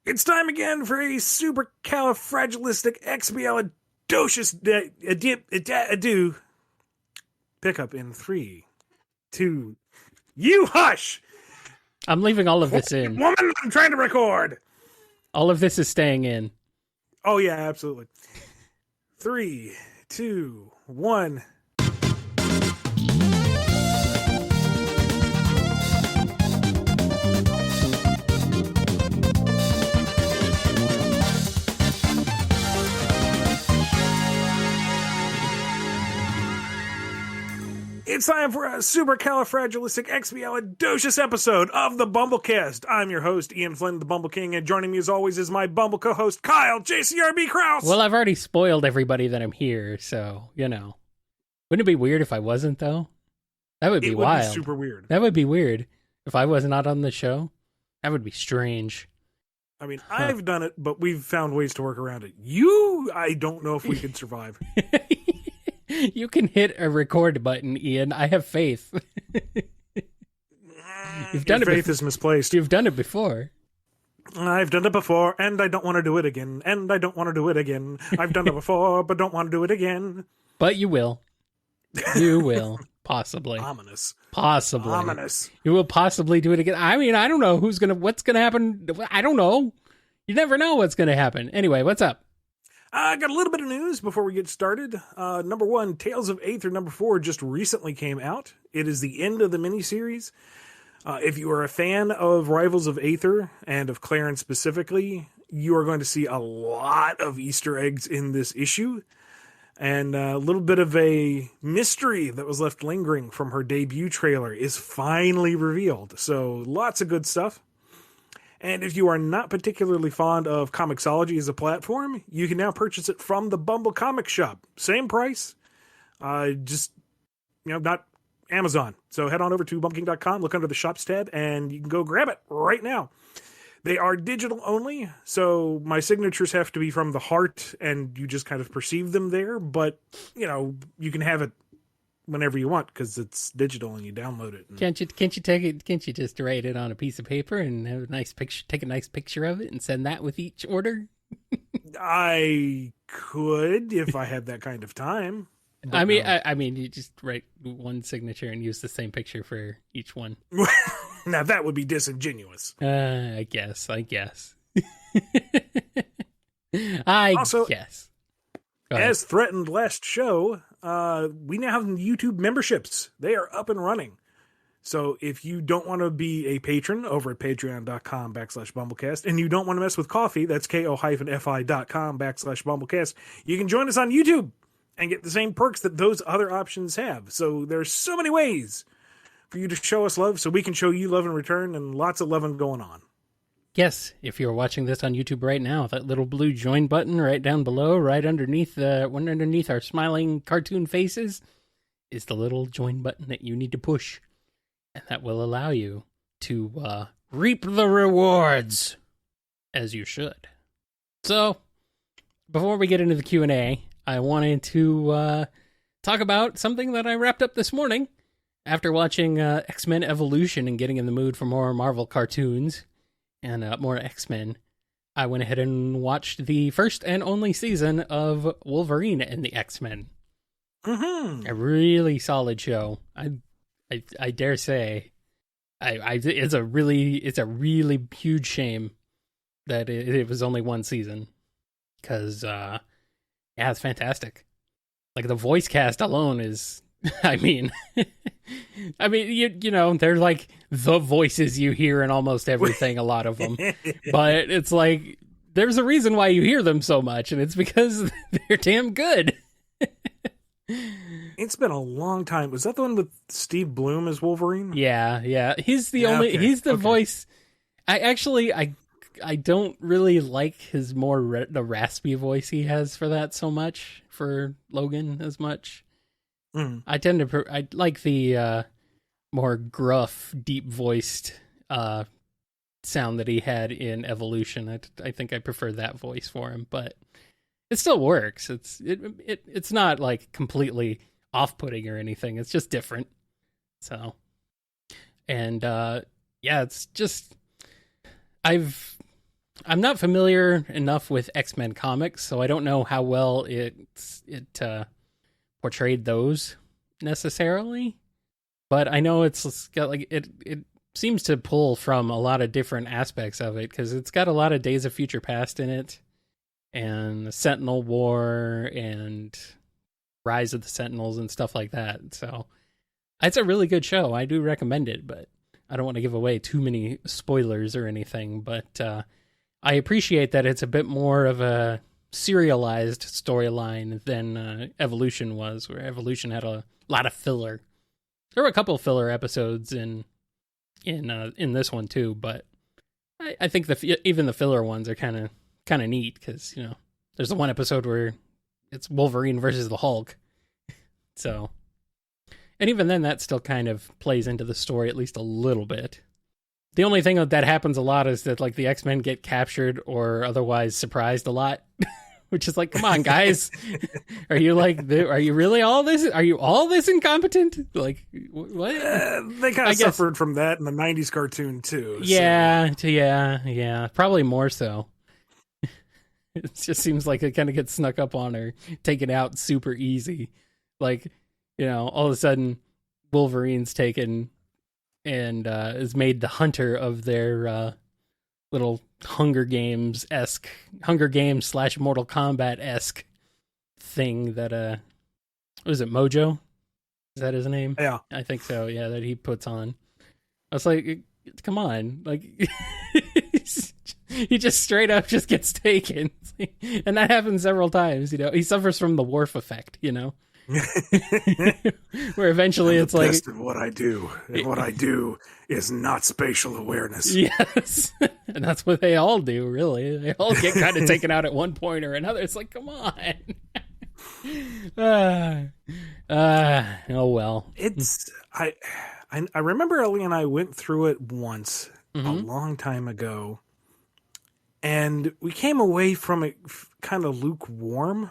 It's time again for a supercalifragilisticexpialidocious pickup in 3, 2. You hush! I'm leaving all of this in. Woman, I'm trying to record. All of this is staying in. Oh yeah, absolutely. 3, 2, 1. It's time for a supercalifragilisticexpialidocious episode of the Bumblecast. I'm your host, Ian Flynn, the Bumble King, and joining me as always is my Bumble co-host, Kyle JCRB Krause. Well, I've already spoiled everybody that I'm here, so, you know. Wouldn't it be weird if I wasn't, though? That would be wild. It would be super weird. That would be weird. If I was not on the show, that would be strange. I mean, I've done it, but we've found ways to work around it. I don't know if we could survive. You can hit a record button, Ian. I have faith. You've done faith is misplaced. You've done it before. I've done it before, and I don't want to do it again. And I don't want to do it again. I've done it before, but don't want to do it again. But you will. You will. Possibly. Ominous. Possibly. Ominous. You will possibly do it again. I mean, I don't know what's going to happen. I don't know. You never know what's going to happen. Anyway, what's up? I got a little bit of news before we get started. Number 1, Tales of Aether number 4 just recently came out. It is the end of the miniseries. If you are a fan of Rivals of Aether and of Clarence specifically, you are going to see a lot of Easter eggs in this issue. And a little bit of a mystery that was left lingering from her debut trailer is finally revealed. So lots of good stuff. And if you are not particularly fond of Comixology as a platform, you can now purchase it from the Bumble Comic Shop. Same price, not Amazon. So head on over to bumbleking.com, look under the Shops tab, and you can go grab it right now. They are digital only, so my signatures have to be from the heart, and you just kind of perceive them there. But, you can have it whenever you want because it's digital and you download it. Can't you take it? Can't you just write it on a piece of paper and have a nice picture? Take a nice picture of it and send that with each order. I could if I had that kind of time. I mean, you just write one signature and use the same picture for each one. Now that would be disingenuous. I guess. I guess. As threatened last show, we now have YouTube memberships. They are up and running. So if you don't want to be a patron over at patreon.com/Bumblecast, and you don't want to mess with KoFi, that's ko-fi.com/Bumblecast, you can join us on YouTube and get the same perks that those other options have. So there's so many ways for you to show us love so we can show you love in return, and lots of loving going on. Yes, if you're watching this on YouTube right now, that little blue join button right down below, right underneath underneath our smiling cartoon faces, is the little join button that you need to push. And that will allow you to reap the rewards, as you should. So, before we get into the Q&A, I wanted to talk about something that I wrapped up this morning after watching X-Men Evolution and getting in the mood for more Marvel cartoons and more X-Men. I went ahead and watched the first and only season of Wolverine and the X-Men. Mm-hmm. A really solid show. I dare say, it's a really huge shame that it was only one season, because it's fantastic. Like the voice cast alone is, you know, they're like the voices you hear in almost everything, a lot of them. But it's like, there's a reason why you hear them so much, and it's because they're damn good. It's been a long time. Was that the one with Steve Bloom as Wolverine? Yeah. He's the voice. I don't really like his the raspy voice he has for that so much, for Logan as much. Mm. I like the more gruff, deep-voiced sound that he had in Evolution. I think I prefer that voice for him, but it still works. It's not like completely off-putting or anything. It's just different. So, and it's just, I've I'm not familiar enough with X-Men comics, so I don't know how well it portrayed those necessarily. But I know it's got like it seems to pull from a lot of different aspects of it, because it's got a lot of Days of Future Past in it, and the Sentinel War, and Rise of the Sentinels, and stuff like that. So it's a really good show. I do recommend it, but I don't want to give away too many spoilers or anything. But I appreciate that it's a bit more of a serialized storyline than Evolution was, where Evolution had a lot of filler. There were a couple of filler episodes in this one too, but I think even the filler ones are kind of neat, because there's the one episode where it's Wolverine versus the Hulk. So, and even then, that still kind of plays into the story at least a little bit. The only thing that happens a lot is that like the X-Men get captured or otherwise surprised a lot, which is like, come on, guys, are you really all this? Are you all this incompetent? Like, what? They kind of suffered from that in the '90s cartoon too. Yeah, so. yeah, probably more so. It just seems like it kind of gets snuck up on or taken out super easy. Like, all of a sudden, Wolverine's taken and is made the hunter of their little Hunger Games / Mortal Kombat-esque thing that, what is it, Mojo? Is that his name? Yeah. I think so, yeah, that he puts on. I was like, come on, like, he just straight up just gets taken. And that happens several times, he suffers from the Worf effect, where eventually it's like, best at what I do, and what I do is not spatial awareness. Yes, and that's what they all do. Really, they all get kind of taken out at one point or another. It's like, come on. Oh well. It's I remember Ellie and I went through it once a long time ago, and we came away from it kind of lukewarm,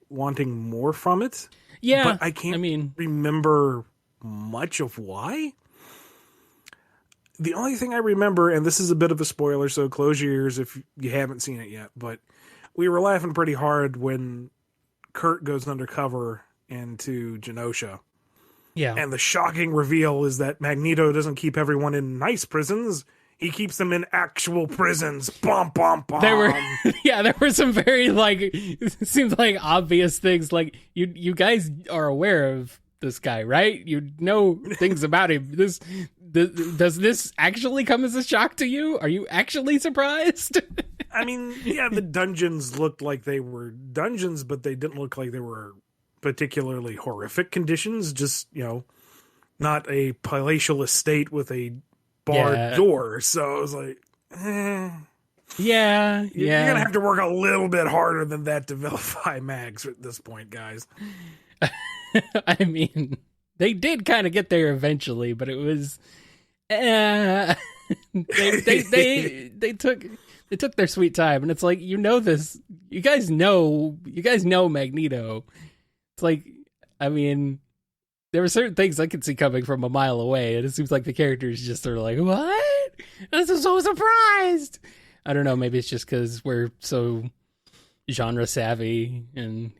wanting more from it. Yeah, but I can't remember much of why. The only thing I remember, and this is a bit of a spoiler, so close your ears if you haven't seen it yet, but we were laughing pretty hard when Kurt goes undercover into Genosha. Yeah. And the shocking reveal is that Magneto doesn't keep everyone in nice prisons. He keeps them in actual prisons. Bum, bum, bum. There were some very, like, it seems like obvious things. Like, you guys are aware of this guy, right? You know things about him. Does this actually come as a shock to you? Are you actually surprised? I mean, yeah, the dungeons looked like they were dungeons, but they didn't look like they were particularly horrific conditions. Just, not a palatial estate with a barred door. So I was like, Yeah. You're going to have to work a little bit harder than that to vilify Mags at this point, guys. I mean, they did kind of get there eventually, but it was they took their sweet time, and it's like, this, you guys know Magneto. It's like, I mean, there were certain things I could see coming from a mile away, and it seems like the characters just are like, what? I'm so surprised. I don't know, maybe it's just because we're so genre savvy, and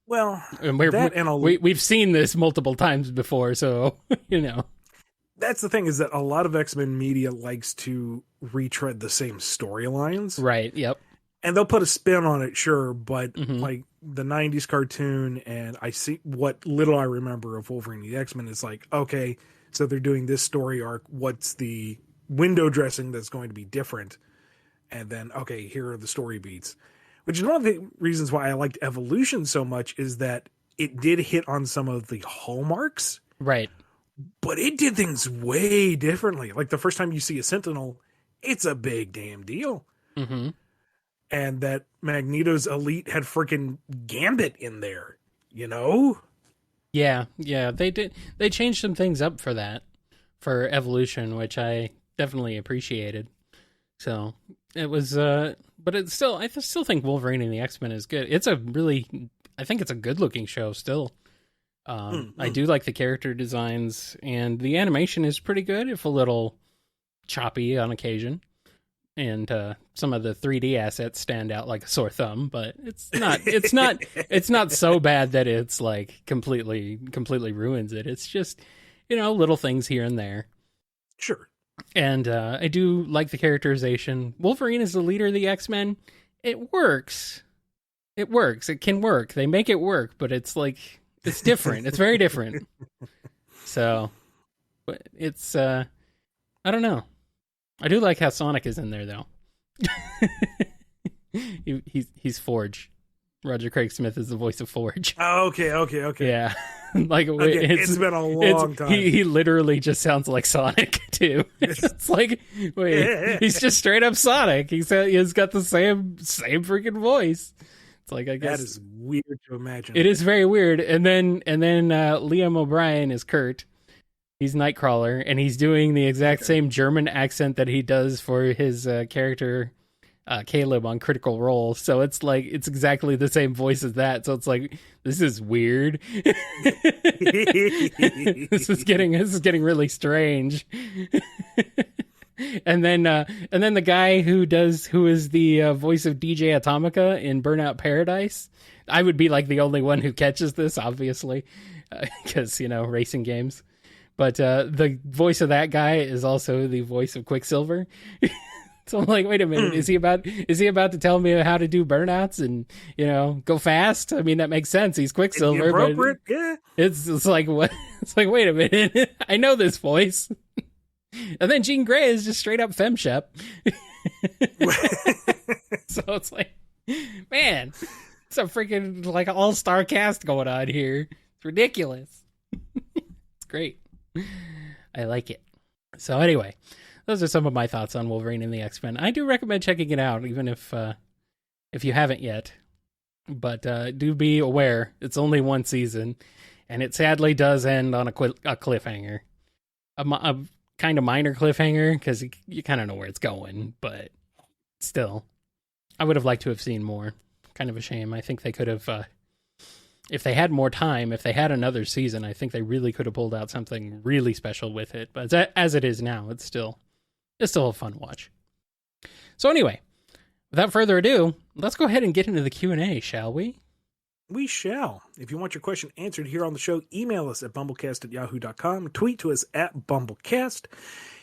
well, and we've seen this multiple times before, so that's the thing, is that a lot of X-Men media likes to retread the same storylines, right? Yep. And they'll put a spin on it, sure, but like the 90s cartoon, and I see what little I remember of Wolverine the X-Men, is like, okay, so they're doing this story arc, what's the window dressing that's going to be different? And then, okay, here are the story beats. Which is one of the reasons why I liked Evolution so much, is that it did hit on some of the hallmarks. Right. But it did things way differently. Like the first time you see a Sentinel, it's a big damn deal. Mm-hmm. And that Magneto's elite had freaking Gambit in there, Yeah, they did. They changed some things up for that, for Evolution, which I definitely appreciated. So it was, but it's still, I still think Wolverine and the X-Men is good. I think it's a good looking show still. I do like the character designs, and the animation is pretty good, if a little choppy on occasion. and some of the 3D assets stand out like a sore thumb, but it's not so bad that it's like completely ruins it. It's just, little things here and there. Sure. And I do like the characterization. Wolverine is the leader of the X-Men. It works. It works. It can work. They make it work, but it's like, it's different. It's very different. So, but it's, I don't know. I do like how Sonic is in there, though. He's Forge. Roger Craig Smith is the voice of Forge. Oh, okay. Yeah. Like, it's been a long time. He literally just sounds like Sonic, too. It's like, wait, he's just straight up Sonic. He's got the same freaking voice. It's like, I guess that is weird to imagine. It is very weird. And then Liam O'Brien is Kurt. He's Nightcrawler, and he's doing the exact same German accent that he does for his character Caleb on Critical Role. So it's like, it's exactly the same voice as that. So it's like, this is weird. This is getting really strange. And then the guy who is the voice of DJ Atomica in Burnout Paradise. I would be like the only one who catches this, obviously, because racing games. But the voice of that guy is also the voice of Quicksilver. So I'm like, wait a minute, is he about to tell me how to do burnouts and go fast? I mean, that makes sense. He's Quicksilver, but yeah. It's like what? It's like, wait a minute, I know this voice. And then Jean Grey is just straight up FemShep. So it's like, man, it's a freaking like all-star cast going on here. It's ridiculous. It's great. I like it. So anyway, those are some of my thoughts on Wolverine and the X-Men. I do recommend checking it out, even if you haven't yet. But do be aware, it's only one season, and it sadly does end on a cliffhanger. A kind of minor cliffhanger, because you kind of know where it's going, but still, I would have liked to have seen more. Kind of a shame. I think they could have, if they had more time, if they had another season, I think they really could have pulled out something really special with it. But as it is now, it's still a fun watch. So anyway, without further ado, let's go ahead and get into the Q&A, shall we? We shall. If you want your question answered here on the show, email us at bumblecast@yahoo.com. Tweet to us at BumbleKast.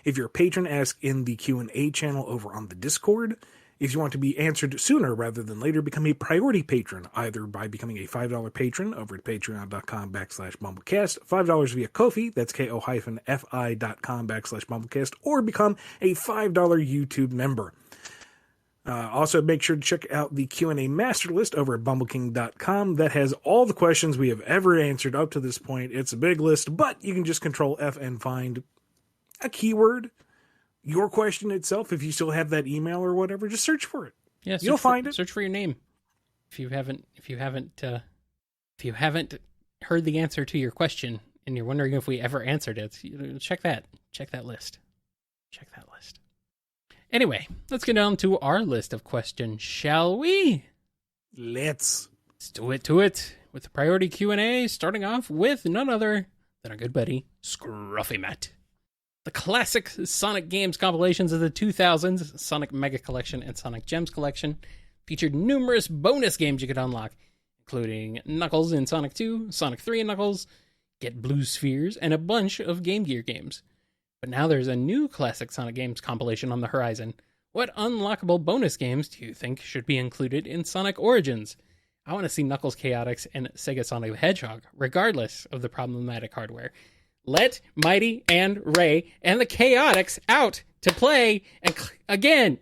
If you're a patron, ask in the Q&A channel over on the Discord. If you want to be answered sooner rather than later, become a priority patron, either by becoming a $5 patron over at patreon.com/BumbleKast, $5 via KoFi, that's ko-fi.com/BumbleKast, or become a $5 YouTube member. Also, make sure to check out the Q&A master list over at bumbleking.com. That has all the questions we have ever answered up to this point. It's a big list, but you can just Control F and find a keyword, your question itself. If you still have that email or whatever, just search for it. Yeah, you'll find it. Search for your name. If you haven't heard the answer to your question and you're wondering if we ever answered it, check that list. Check that list. Anyway, let's get down to our list of questions, shall we? Let's do it with the priority Q&A, starting off with none other than our good buddy Scruffymatt. The classic Sonic games compilations of the 2000s, Sonic Mega Collection and Sonic Gems Collection, featured numerous bonus games you could unlock, including Knuckles in Sonic 2, Sonic 3 and Knuckles, Get Blue Spheres, and a bunch of Game Gear games. But now there's a new classic Sonic games compilation on the horizon. What unlockable bonus games do you think should be included in Sonic Origins? I want to see Knuckles Chaotix and Sega Sonic the Hedgehog, regardless of the problematic hardware. Let Mighty and Ray and the Chaotix out to play again.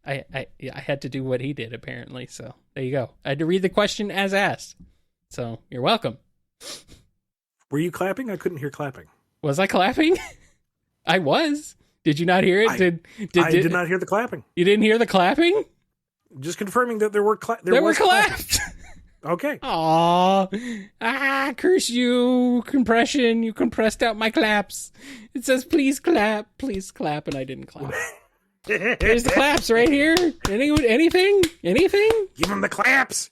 I had to do what he did, apparently, so there you go. I had to read the question as asked, so you're welcome. Were you clapping? I couldn't hear clapping. Was I clapping? I was. Did you not hear it? I did not hear the clapping. You didn't hear the clapping? Just confirming that there were claps. Okay. Aww. Curse you, compression. You compressed out my claps. It says, please clap, and I didn't clap. Here's the claps right here. Anything? Give him the claps.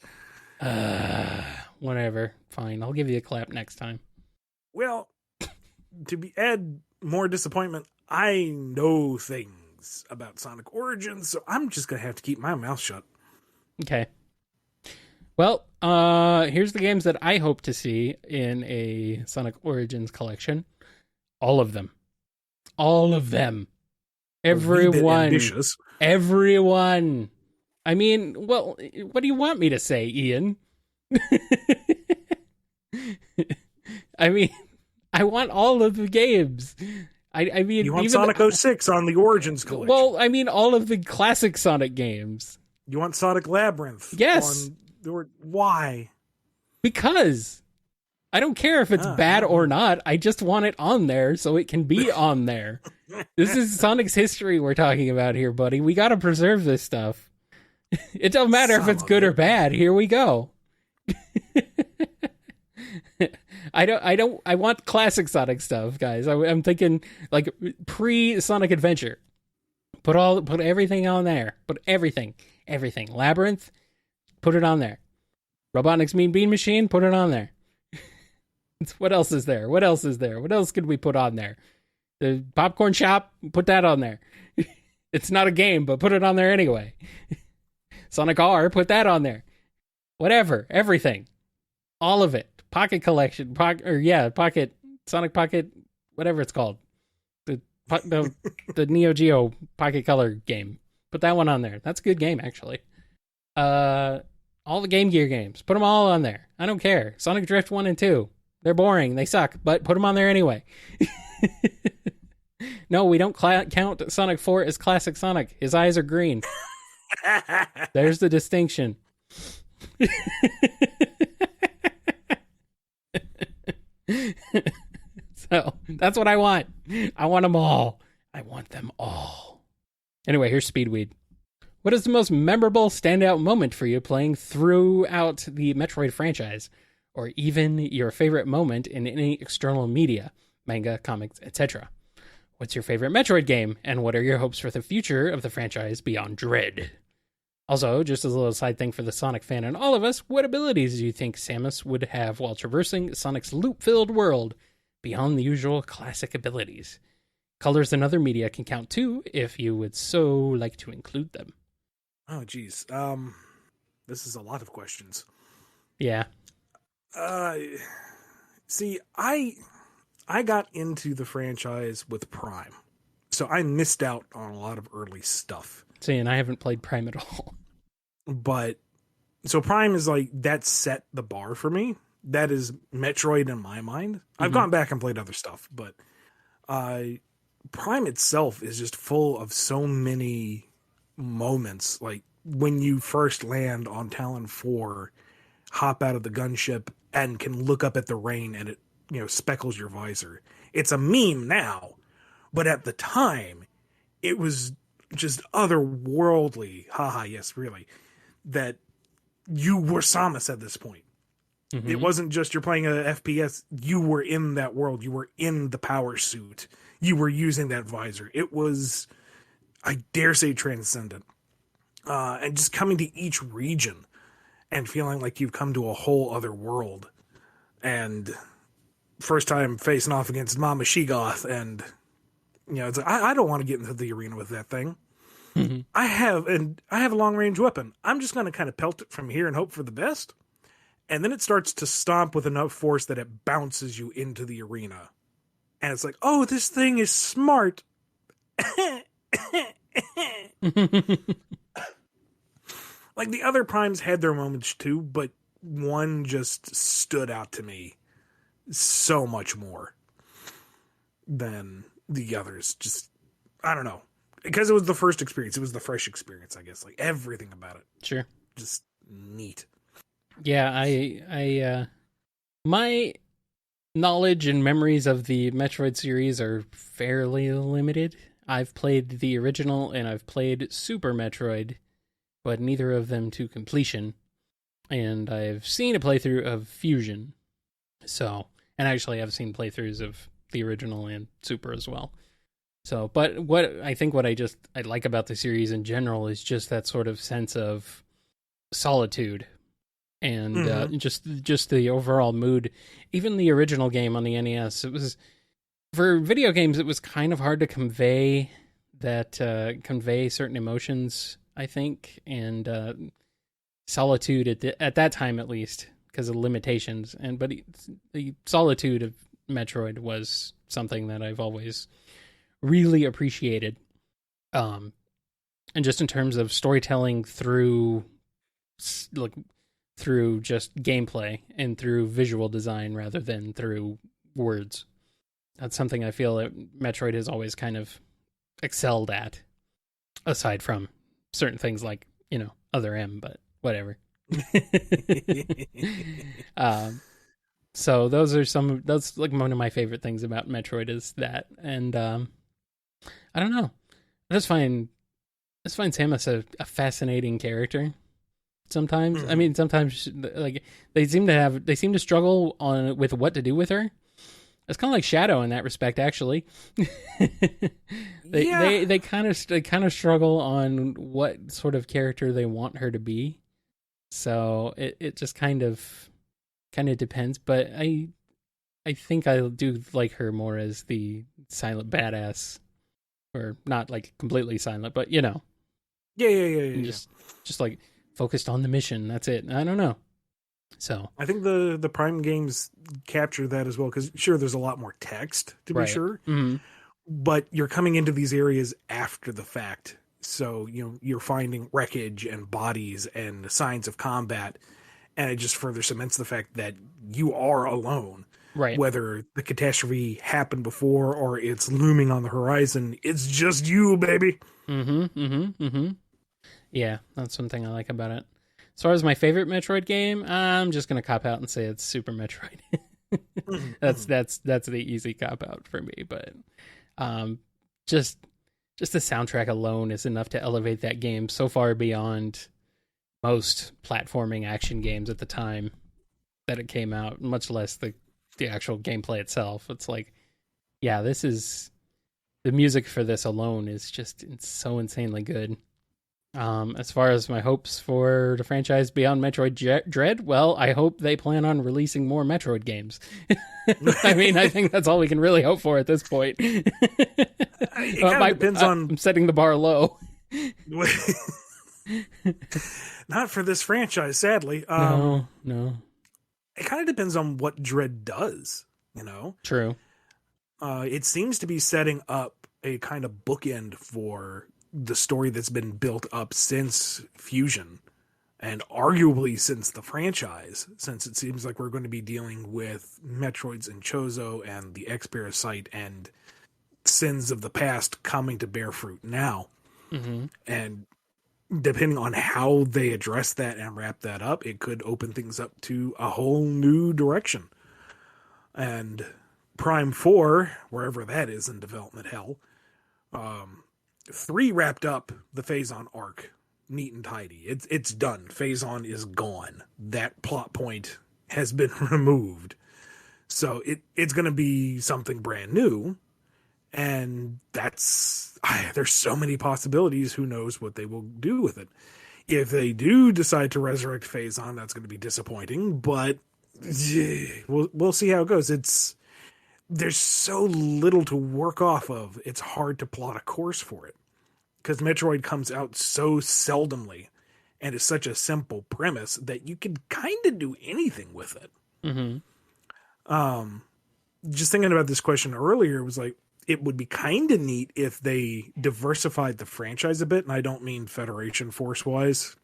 Whatever. Fine. I'll give you a clap next time. Well, add more disappointment, I know things. things about Sonic Origins, so I'm just going to have to keep my mouth shut. Okay. Well, here's the games that I hope to see in a Sonic Origins collection. All of them. All of them. Everyone. Ambitious. Everyone. I mean, well, what do you want me to say, Ian? I mean, I want all of the games. I mean, you want even Sonic 06 on the Origins collection. Well, I mean, all of the classic Sonic games. You want Sonic Labyrinth? Yes. Why? Because I don't care if it's bad or not. I just want it on there so it can be on there. This is Sonic's history we're talking about here, buddy. We got to preserve this stuff. It don't matter if it's good or bad. Here we go. I want classic Sonic stuff, guys. I'm thinking like pre-Sonic Adventure. Put everything on there. Put everything. Labyrinth, put it on there. Robotnik's Mean Bean Machine, put it on there. What else is there? What else could we put on there? The Popcorn Shop, put that on there. It's not a game, but put it on there anyway. Sonic R, put that on there. Whatever, everything. All of it. Pocket Collection, Pocket, Sonic Pocket, whatever it's called. The Neo Geo Pocket Color game. Put that one on there. That's a good game, actually. All the Game Gear games. Put them all on there. I don't care. Sonic Drift 1 and 2. They're boring. They suck, but put them on there anyway. No, we don't count Sonic 4 as classic Sonic. His eyes are green. There's the distinction. So, that's what I want. I want them all. I want them all. Anyway, here's Speedweed. What is the most memorable standout moment for you playing throughout the Metroid franchise? Or even your favorite moment in any external media, manga, comics, etc.? What's your favorite Metroid game? And what are your hopes for the future of the franchise beyond Dread? Also, just as a little side thing for the Sonic fan and all of us, what abilities do you think Samus would have while traversing Sonic's loop-filled world beyond the usual classic abilities? Colors and other media can count too, if you would so like to include them. Oh, geez. This is a lot of questions. Yeah. See, I got into the franchise with Prime, so I missed out on a lot of early stuff. See, and I haven't played Prime at all. But, so Prime is like, that set the bar for me. That is Metroid in my mind. Mm-hmm. I've gone back and played other stuff, but Prime itself is just full of so many moments. Like, when you first land on Talon 4, hop out of the gunship, and can look up at the rain, and it, speckles your visor. It's a meme now, but at the time, it was just otherworldly. Haha, yes, really. That you were Samus at this point. Mm-hmm. It wasn't just you're playing a FPS. You were in that world. You were in the power suit. You were using that visor. It was, I dare say, transcendent. And just coming to each region and feeling like you've come to a whole other world. And first time facing off against Mama Shegoth, and it's like, I don't want to get into the arena with that thing. Mm-hmm. I have a long range weapon. I'm just going to kind of pelt it from here and hope for the best. And then it starts to stomp with enough force that it bounces you into the arena. And it's like, oh, this thing is smart. Like, the other Primes had their moments too, but one just stood out to me so much more than the others. Just, I don't know. Because it was the first experience. It was the fresh experience, I guess. Like, everything about it. Sure. Just neat. Yeah, I my knowledge and memories of the Metroid series are fairly limited. I've played the original and I've played Super Metroid, but neither of them to completion. And I've seen a playthrough of Fusion. So, and actually I've seen playthroughs of the original and Super as well. So, but what I like about the series in general is just that sort of sense of solitude. And just the overall mood. Even the original game on the NES, it was, for video games, it was kind of hard to convey that convey certain emotions, I think, and solitude at that time, at least, because of limitations. But the solitude of Metroid was something that I've always really appreciated. And just in terms of storytelling through just gameplay and through visual design rather than through words. That's something I feel that Metroid has always kind of excelled at, aside from certain things like, Other M, but whatever. So that's like one of my favorite things about Metroid is that. And I don't know. I just find Samus a fascinating character. Sometimes, I mean, sometimes like they seem to struggle with what to do with her. It's kind of like Shadow in that respect, actually. They kind of struggle on what sort of character they want her to be. So it just kind of depends. But I think I do like her more as the silent badass, or not like completely silent, but Yeah. Just like focused on the mission. That's it. I don't know. So I think the Prime games capture that as well, because sure, there's a lot more text to be sure, but you're coming into these areas after the fact, so you're finding wreckage and bodies and signs of combat, and it just further cements the fact that you are alone. Right. Whether the catastrophe happened before or it's looming on the horizon, it's just you, baby. Yeah, that's one thing I like about it. As far as my favorite Metroid game, I'm just gonna cop out and say it's Super Metroid. That's the easy cop out for me. But just the soundtrack alone is enough to elevate that game so far beyond most platforming action games at the time that it came out, much less the actual gameplay itself. It's like, yeah, this is the music for this alone is just so insanely good. As far as my hopes for the franchise beyond Metroid Dread, well, I hope they plan on releasing more Metroid games. I mean, I think that's all we can really hope for at this point. It kind of depends on... I'm setting the bar low. Not for this franchise, sadly. No. It kind of depends on what Dread does, True. It seems to be setting up a kind of bookend for the story that's been built up since Fusion, and arguably since the franchise, since it seems like we're going to be dealing with Metroids and Chozo and the X-Parasite and sins of the past coming to bear fruit now. And depending on how they address that and wrap that up, it could open things up to a whole new direction. And Prime 4, wherever that is in development hell, 3 wrapped up the Phazon arc neat and tidy. It's done. Phazon is gone. That plot point has been removed. So it's going to be something brand new. And there's so many possibilities. Who knows what they will do with it. If they do decide to resurrect Phazon, that's going to be disappointing, but we'll see how it goes. There's so little to work off of. It's hard to plot a course for it, because Metroid comes out so seldomly and is such a simple premise that you can kind of do anything with it. Just thinking about this question earlier, was like, it would be kind of neat if they diversified the franchise a bit, and I don't mean Federation Force wise.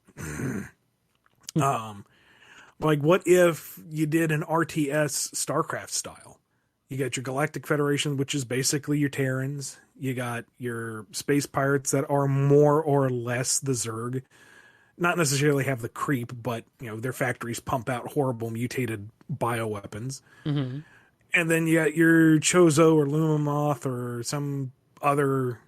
Like, what if you did an RTS StarCraft style? You got your Galactic Federation, which is basically your Terrans. You got your space pirates that are more or less the Zerg. Not necessarily have the creep, but their factories pump out horrible mutated bioweapons. And then you got your Chozo or Lumamoth or some other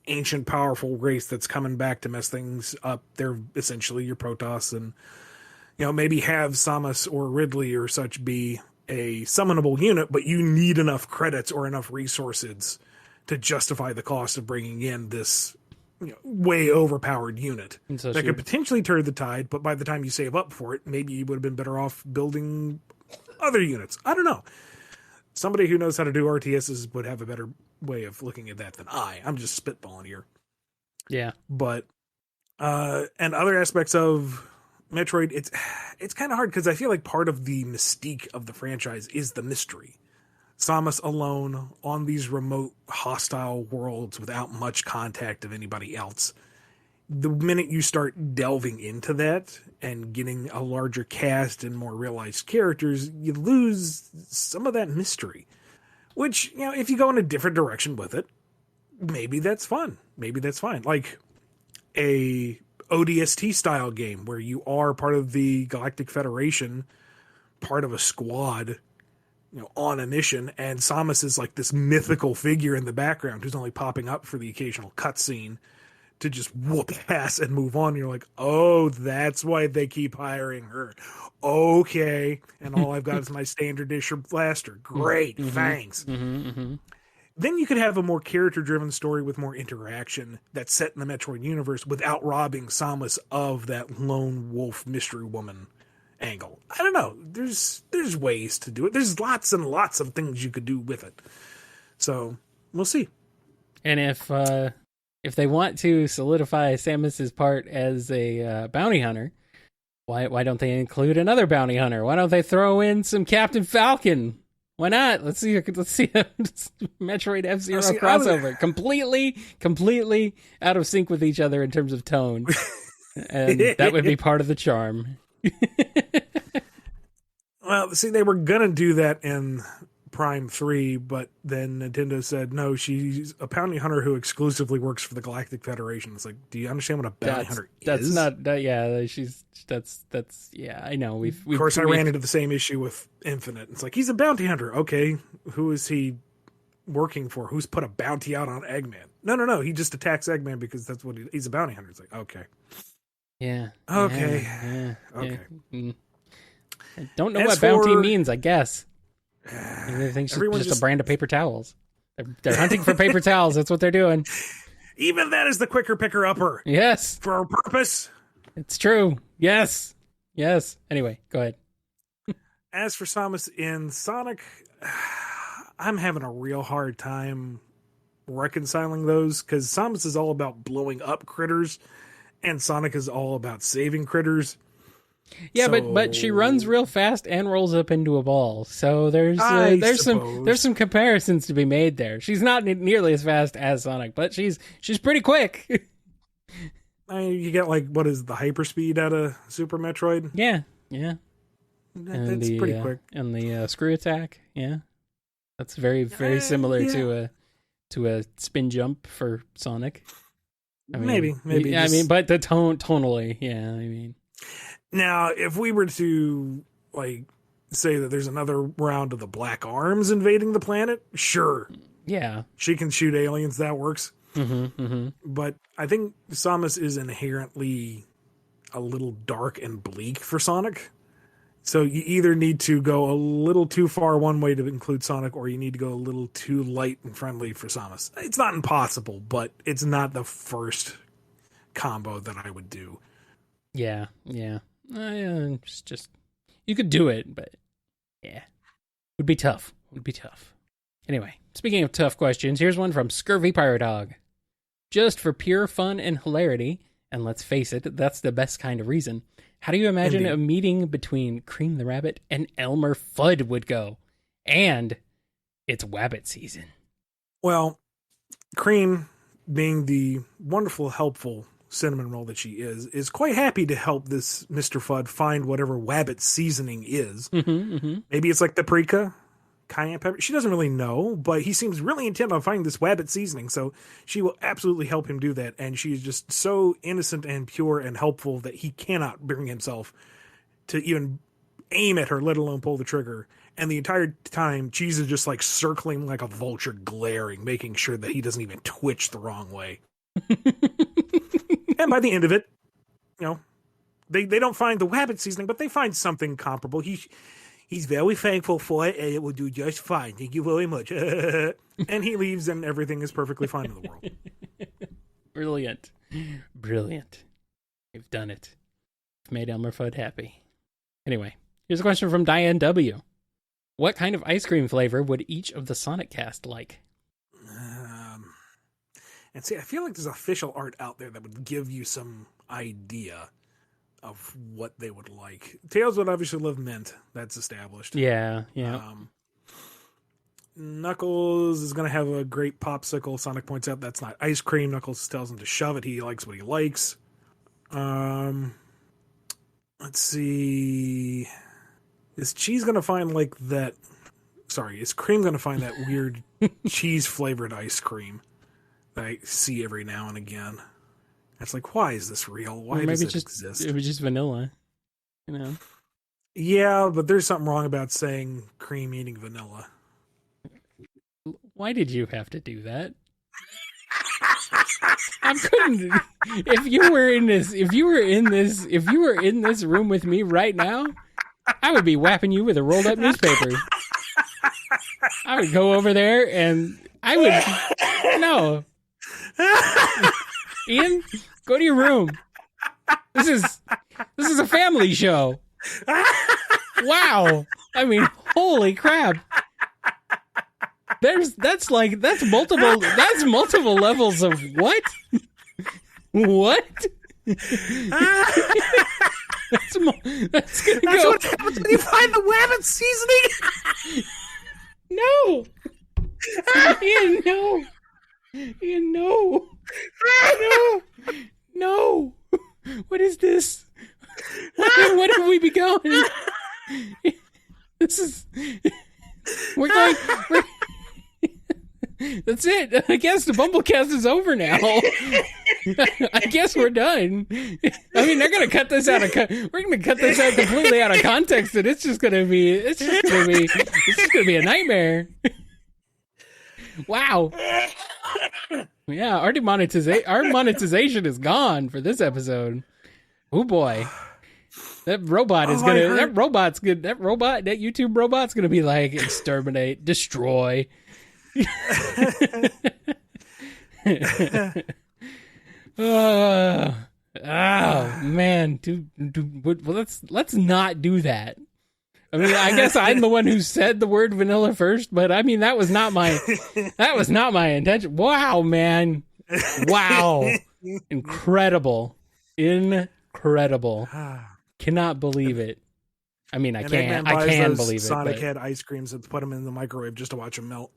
ancient powerful race that's coming back to mess things up. They're essentially your Protoss, and maybe have Samus or Ridley or such be a summonable unit, but you need enough credits or enough resources to justify the cost of bringing in this way overpowered unit that could potentially turn the tide. But by the time you save up for it, maybe you would have been better off building other units. I don't know. Somebody who knows how to do RTSs would have a better way of looking at that than I'm just spitballing here. Yeah. But and other aspects of Metroid, it's kind of hard because I feel like part of the mystique of the franchise is the mystery. Samus alone on these remote, hostile worlds without much contact of anybody else. The minute you start delving into that and getting a larger cast and more realized characters, you lose some of that mystery. Which, if you go in a different direction with it, maybe that's fun. Maybe that's fine. Like a ODST style game where you are part of the Galactic Federation, part of a squad, on a mission, and Samus is like this mythical figure in the background who's only popping up for the occasional cutscene to just whoop ass and move on. You're like, oh, that's why they keep hiring her. Okay. And all I've got is my standard issue blaster. Great. Thanks. Then you could have a more character-driven story with more interaction that's set in the Metroid universe without robbing Samus of that lone wolf mystery woman angle. I don't know. There's ways to do it. There's lots and lots of things you could do with it. So we'll see. And if they want to solidify Samus's part as a bounty hunter, why don't they include another bounty hunter? Why don't they throw in some Captain Falcon? Why not? Let's see a Metroid F-Zero crossover. Completely out of sync with each other in terms of tone. And that would be part of the charm. Well, see, they were going to do that in Prime 3, but then Nintendo said, no, she's a bounty hunter who exclusively works for the Galactic Federation. It's like, do you understand what a bounty hunter is? That's not, yeah, I know. Of course, I ran into the same issue with Infinite. It's like, he's a bounty hunter. Okay, who is he working for? Who's put a bounty out on Eggman? No, he just attacks Eggman because that's what he's a bounty hunter. It's like, okay. Yeah. Okay. Yeah, okay. Yeah. I don't know what bounty means, I guess. I think it's just a brand of paper towels. They're hunting for paper towels. That's what they're doing. Even that is the quicker picker upper. Yes. For a purpose. It's true. Yes. Anyway, go ahead. As for Samus in Sonic, I'm having a real hard time reconciling those because Samus is all about blowing up critters and Sonic is all about saving critters. Yeah, but she runs real fast and rolls up into a ball. So there's some comparisons to be made there. She's not nearly as fast as Sonic, but she's pretty quick. You get what is the hyperspeed out of Super Metroid? Yeah. That's pretty quick. And the screw attack, yeah, that's very similar to a spin jump for Sonic. Maybe. Yeah, but the tonally, yeah. Now, if we were to say that there's another round of the Black Arms invading the planet, sure. Yeah. She can shoot aliens, that works. Mm-hmm. But I think Samus is inherently a little dark and bleak for Sonic. So you either need to go a little too far one way to include Sonic, or you need to go a little too light and friendly for Samus. It's not impossible, but it's not the first combo that I would do. Yeah. Just you could do it, but yeah, would be tough. Anyway, speaking of tough questions, here's one from Scurvy Piratehog. Just for pure fun and hilarity, and let's face it, that's the best kind of reason. How do you imagine a meeting between Cream the Rabbit and Elmer Fudd would go? And it's Wabbit season. Well, Cream, being the wonderful, helpful cinnamon roll that she is quite happy to help this Mr. Fudd find whatever Wabbit seasoning is. Maybe it's like paprika, cayenne pepper. She doesn't really know, but he seems really intent on finding this Wabbit seasoning, so she will absolutely help him do that. And she's just so innocent and pure and helpful that he cannot bring himself to even aim at her, let alone pull the trigger. And the entire time, Cheese is just circling like a vulture, glaring, making sure that he doesn't even twitch the wrong way. And by the end of it, they don't find the Wabbit seasoning, but they find something comparable. He's very thankful for it, and it will do just fine. Thank you very much. And he leaves, and everything is perfectly fine in the world. Brilliant. We've done it. We've made Elmer Fudd happy. Anyway, here's a question from Diane W. What kind of ice cream flavor would each of the Sonic cast like? And see, I feel like there's official art out there that would give you some idea of what they would like. Tails would obviously love mint. That's established. Yeah. Knuckles is going to have a great popsicle. Sonic points out that's not ice cream. Knuckles tells him to shove it. He likes what he likes. Let's see. Is Cheese going to find like that? Sorry, is Cream going to find that weird cheese flavored ice cream that I see every now and again? It's like, why is this real? Why does it exist? It was just vanilla, you know? Yeah, but there's something wrong about saying Cream eating vanilla. Why did you have to do that? I couldn't. If you were in this room with me right now, I would be whapping you with a rolled up newspaper. I would go over there and I would no. Ian, go to your room. This is a family show. Wow. I mean, holy crap. That's multiple levels of what? What? That's what happens when you find the Wabbit seasoning. No. Ian, no. Ian, no. No. What is this? What have we become? This is. We're going. That's it. I guess the Bumblecast is over now. I guess we're done. I mean, they're gonna cut this out of. We're gonna cut this out completely out of context, and it's just gonna be a nightmare. Wow. Yeah, our monetization is gone for this episode. Oh boy. That YouTube robot's gonna be like exterminate, destroy. Oh man, let's not do that. I mean, I guess I'm the one who said the word vanilla first, but I mean that was not my intention. Wow, man. Wow. Incredible. Cannot believe it. I mean, I can believe it. Sonic had ice creams and put them in the microwave just to watch them melt.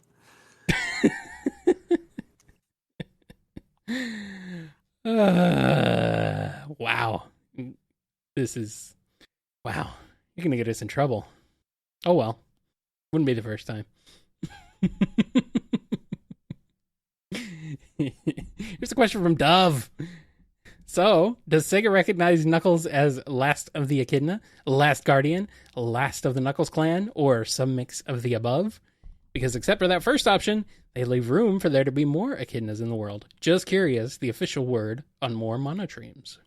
Wow. This is... Wow. You're going to get us in trouble. Oh, well. Wouldn't be the first time. Here's a question from Dove. So, does Sega recognize Knuckles as last of the Echidna, last Guardian, last of the Knuckles clan, or some mix of the above? Because except for that first option, they leave room for there to be more Echidnas in the world. Just curious, the official word on more monotremes.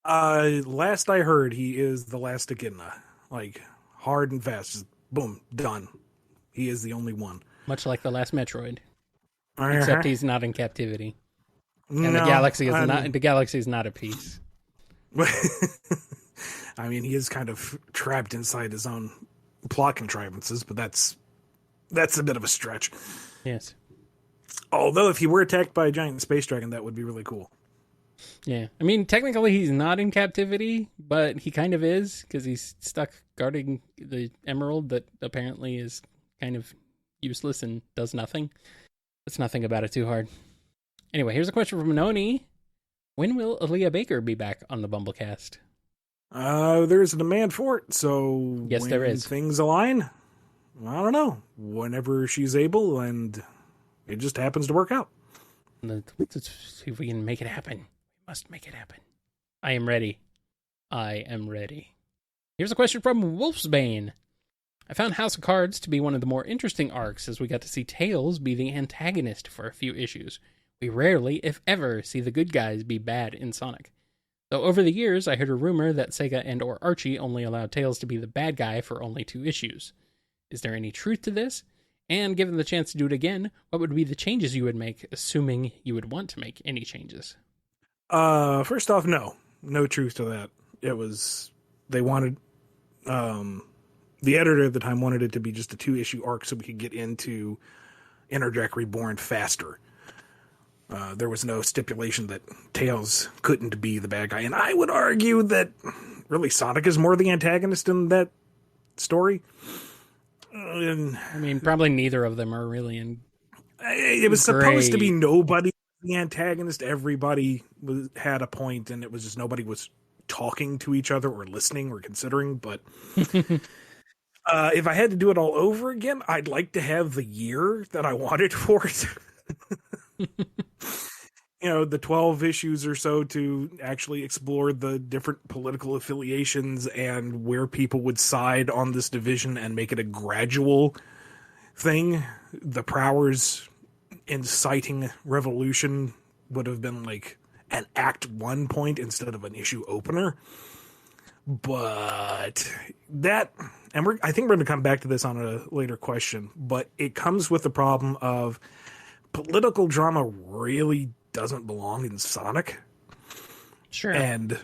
Last I heard, he is the last Echidna. Like, hard and fast. Just boom, done. He is the only one. Much like the last Metroid. Except he's not in captivity. And no, the galaxy is not at peace. I mean, he is kind of trapped inside his own plot contrivances, but that's a bit of a stretch. Yes. Although, if he were attacked by a giant space dragon, that would be really cool. Yeah. I mean, technically, he's not in captivity, but he kind of is, because he's stuck guarding the emerald that apparently is kind of useless and does nothing. Let's not think about it too hard. Anyway, here's a question from Noni. When will Aliyah Baker be back on the Bumblecast? There's a demand for it, so yes, there is. Things align. I don't know. Whenever she's able, and it just happens to work out. Let's see if we can make it happen. We must make it happen. I am ready. Here's a question from Wolfsbane. I found House of Cards to be one of the more interesting arcs, as we got to see Tails be the antagonist for a few issues. We rarely, if ever, see the good guys be bad in Sonic. Though over the years, I heard a rumor that Sega and or Archie only allowed Tails to be the bad guy for only 2 issues. Is there any truth to this? And given the chance to do it again, what would be the changes you would make, assuming you would want to make any changes? First off, no truth to that. They wanted, the editor at the time wanted it to be just a 2-issue arc so we could get into Interjack Reborn faster. There was no stipulation that Tails couldn't be the bad guy. And I would argue that really Sonic is more the antagonist in that story. I mean, probably neither of them are really in. It was supposed to be nobody the antagonist. Everybody had a point, and it was just nobody was talking to each other or listening or considering. But if I had to do it all over again, I'd like to have the year that I wanted for it. The 12 issues or so to actually explore the different political affiliations and where people would side on this division and make it a gradual thing. The Prowers inciting revolution would have been like an Act 1 point instead of an issue opener. But that, and I think we're going to come back to this on a later question, but it comes with the problem of political drama really doesn't belong in Sonic. Sure. And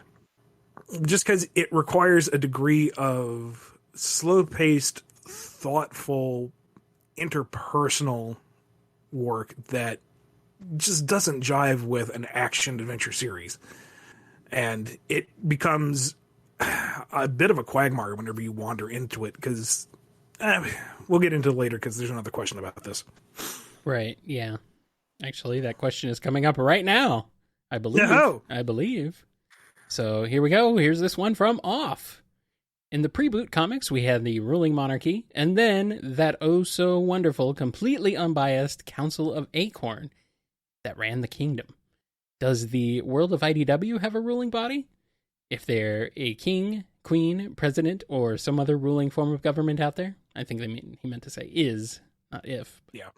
just because it requires a degree of slow-paced, thoughtful, interpersonal work that just doesn't jive with an action-adventure series. And it becomes a bit of a quagmire whenever you wander into it, because we'll get into it later because there's another question about this. Right, yeah. Actually, that question is coming up right now, I believe. No. I believe. So here we go. Here's this one from Off. In the pre-boot comics, we had the ruling monarchy, and then that oh-so-wonderful, completely unbiased Council of Acorn that ran the kingdom. Does the world of IDW have a ruling body? If they're a king, queen, president, or some other ruling form of government out there? I think he meant to say is, not if. Yeah.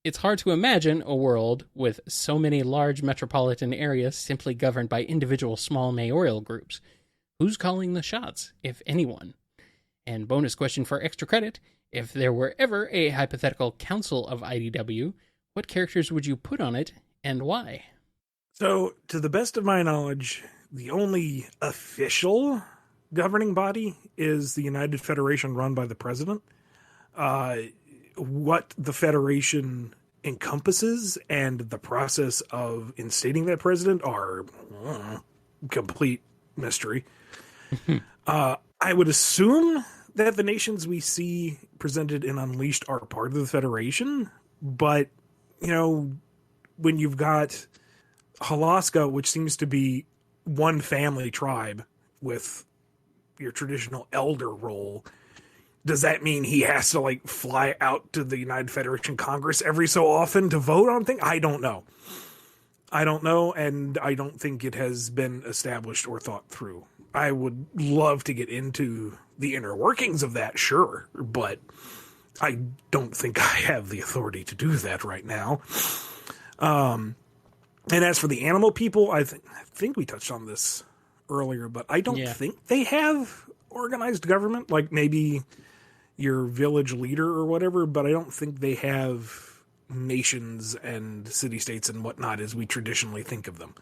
It's hard to imagine a world with so many large metropolitan areas simply governed by individual small mayoral groups. Who's calling the shots, if anyone? And bonus question for extra credit, if there were ever a hypothetical council of IDW, what characters would you put on it, and why? So, to the best of my knowledge, the only official governing body is the United Federation run by the president. What the Federation encompasses and the process of instating that president are complete mystery. I would assume that the nations we see presented in Unleashed are part of the Federation, but, when you've got Halaska, which seems to be one family tribe with your traditional elder role, does that mean he has to fly out to the United Federation Congress every so often to vote on things? I don't know. And I don't think it has been established or thought through. I would love to get into the inner workings of that, sure, but I don't think I have the authority to do that right now. And as for the animal people, I think we touched on this earlier, but I don't think they have organized government, like maybe your village leader or whatever, but I don't think they have nations and city-states and whatnot as we traditionally think of them.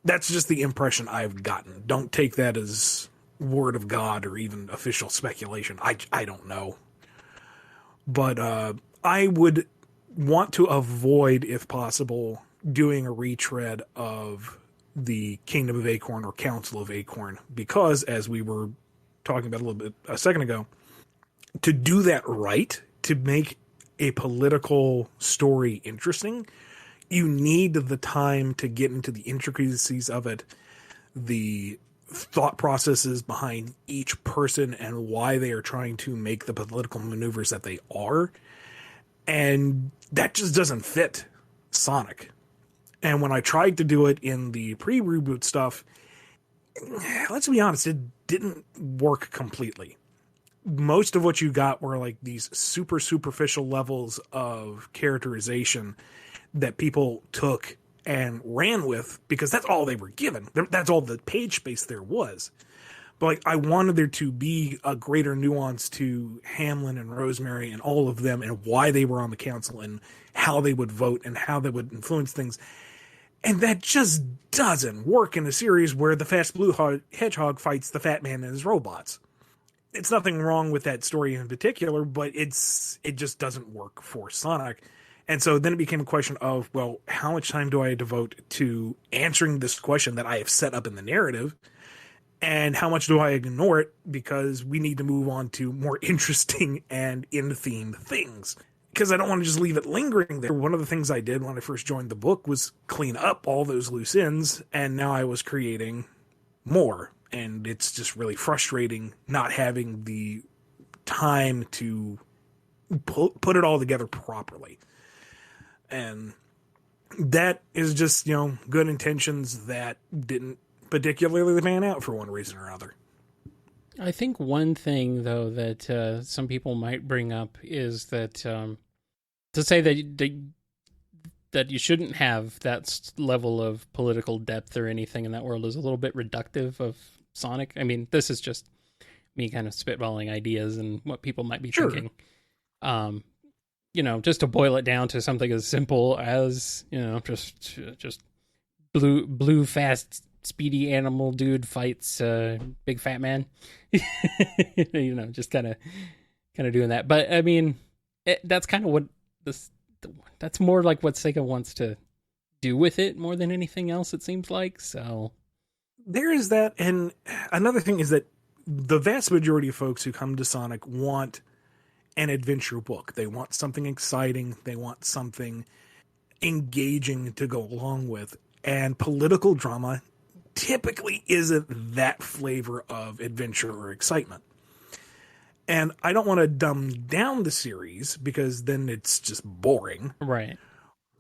That's just the impression I've gotten. Don't take that as word of God or even official speculation. I don't know. But I would want to avoid, if possible, doing a retread of the Kingdom of Acorn or Council of Acorn, because, as we were talking about a little bit a second ago, to do that right, to make a political story interesting, you need the time to get into the intricacies of it, the thought processes behind each person and why they are trying to make the political maneuvers that they are. And that just doesn't fit Sonic. And when I tried to do it in the pre-reboot stuff, let's be honest, it didn't work completely. Most of what you got were these super superficial levels of characterization that people took and ran with because that's all they were given. That's all the page space there was. But I wanted there to be a greater nuance to Hamlin and Rosemary and all of them and why they were on the council and how they would vote and how they would influence things. And that just doesn't work in a series where the fast blue hedgehog fights the fat man and his robots. It's nothing wrong with that story in particular, but it just doesn't work for Sonic. And so then it became a question of, well, how much time do I devote to answering this question that I have set up in the narrative? And how much do I ignore it because we need to move on to more interesting and in-theme things? Because I don't want to just leave it lingering there. One of the things I did when I first joined the book was clean up all those loose ends, and now I was creating more. And it's just really frustrating not having the time to put it all together properly. And that is just, good intentions that didn't particularly pan out for one reason or other. I think one thing, though, that some people might bring up is that to say that you shouldn't have that level of political depth or anything in that world is a little bit reductive of Sonic. I mean, this is just me kind of spitballing ideas and what people might be thinking. Just to boil it down to something as simple as, just blue fast speedy animal dude fights big fat man. Just kind of doing that. But I mean, that's kind of what that's more like what Sega wants to do with it more than anything else, it seems like. So there is that. And another thing is that the vast majority of folks who come to Sonic want an adventure book. They want something exciting. They want something engaging to go along with. And political drama typically isn't that flavor of adventure or excitement. And I don't want to dumb down the series because then it's just boring. Right.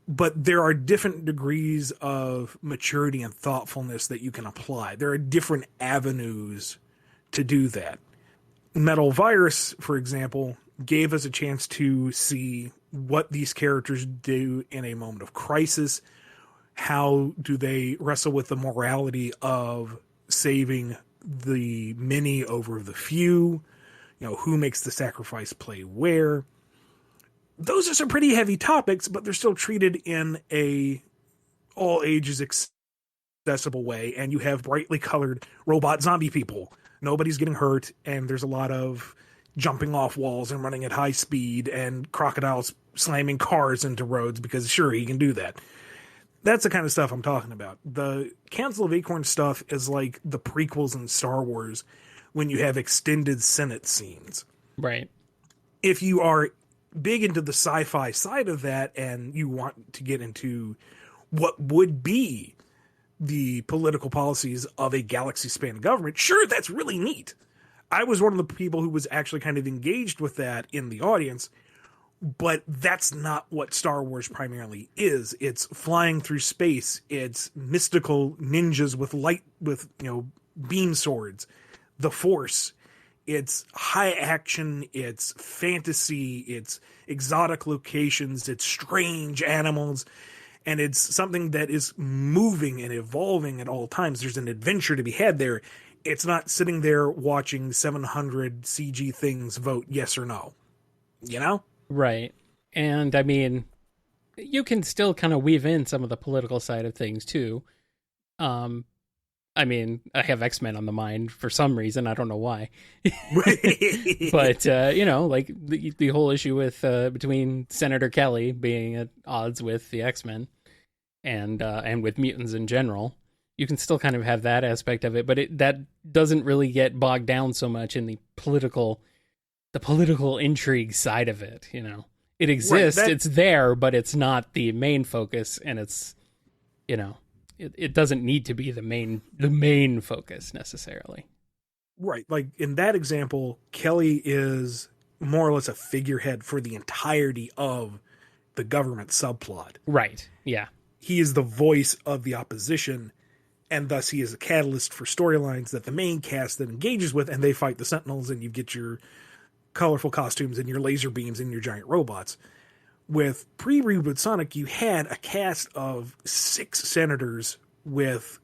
But there are different degrees of maturity and thoughtfulness that you can apply. There are different avenues to do that. Metal Virus, for example, gave us a chance to see what these characters do in a moment of crisis. How do they wrestle with the morality of saving the many over the few? Who makes the sacrifice play where? Those are some pretty heavy topics, but they're still treated in a all ages accessible way. And you have brightly colored robot zombie people. Nobody's getting hurt, and there's a lot of jumping off walls and running at high speed and crocodiles slamming cars into roads because sure, he can do that. That's the kind of stuff I'm talking about. The Council of Acorns stuff is like the prequels in Star Wars when you have extended Senate scenes. Right. If you are big into the sci-fi side of that and you want to get into what would be the political policies of a galaxy-spanning government, sure, that's really neat. I was one of the people who was actually kind of engaged with that in the audience, but that's not what Star Wars primarily is. It's flying through space. It's mystical ninjas with beam swords, the Force. It's high action. It's fantasy. It's exotic locations. It's strange animals. And it's something that is moving and evolving at all times. There's an adventure to be had there. It's not sitting there watching 700 CG things vote yes or no. Right. And I mean, you can still kind of weave in some of the political side of things too. I mean, I have X-Men on the mind for some reason. I don't know why. But, like the whole issue with between Senator Kelly being at odds with the X-Men and with mutants in general. You can still kind of have that aspect of it, but that doesn't really get bogged down so much in the political intrigue side of it. It exists, it's there, but it's not the main focus, and it's, it doesn't need to be the main focus necessarily. Right. Like in that example, Kelly is more or less a figurehead for the entirety of the government subplot. Right. Yeah. He is the voice of the opposition, and thus he is a catalyst for storylines that the main cast then engages with, and they fight the Sentinels, and you get your colorful costumes and your laser beams and your giant robots. With pre-reboot Sonic, you had a cast of 6 senators with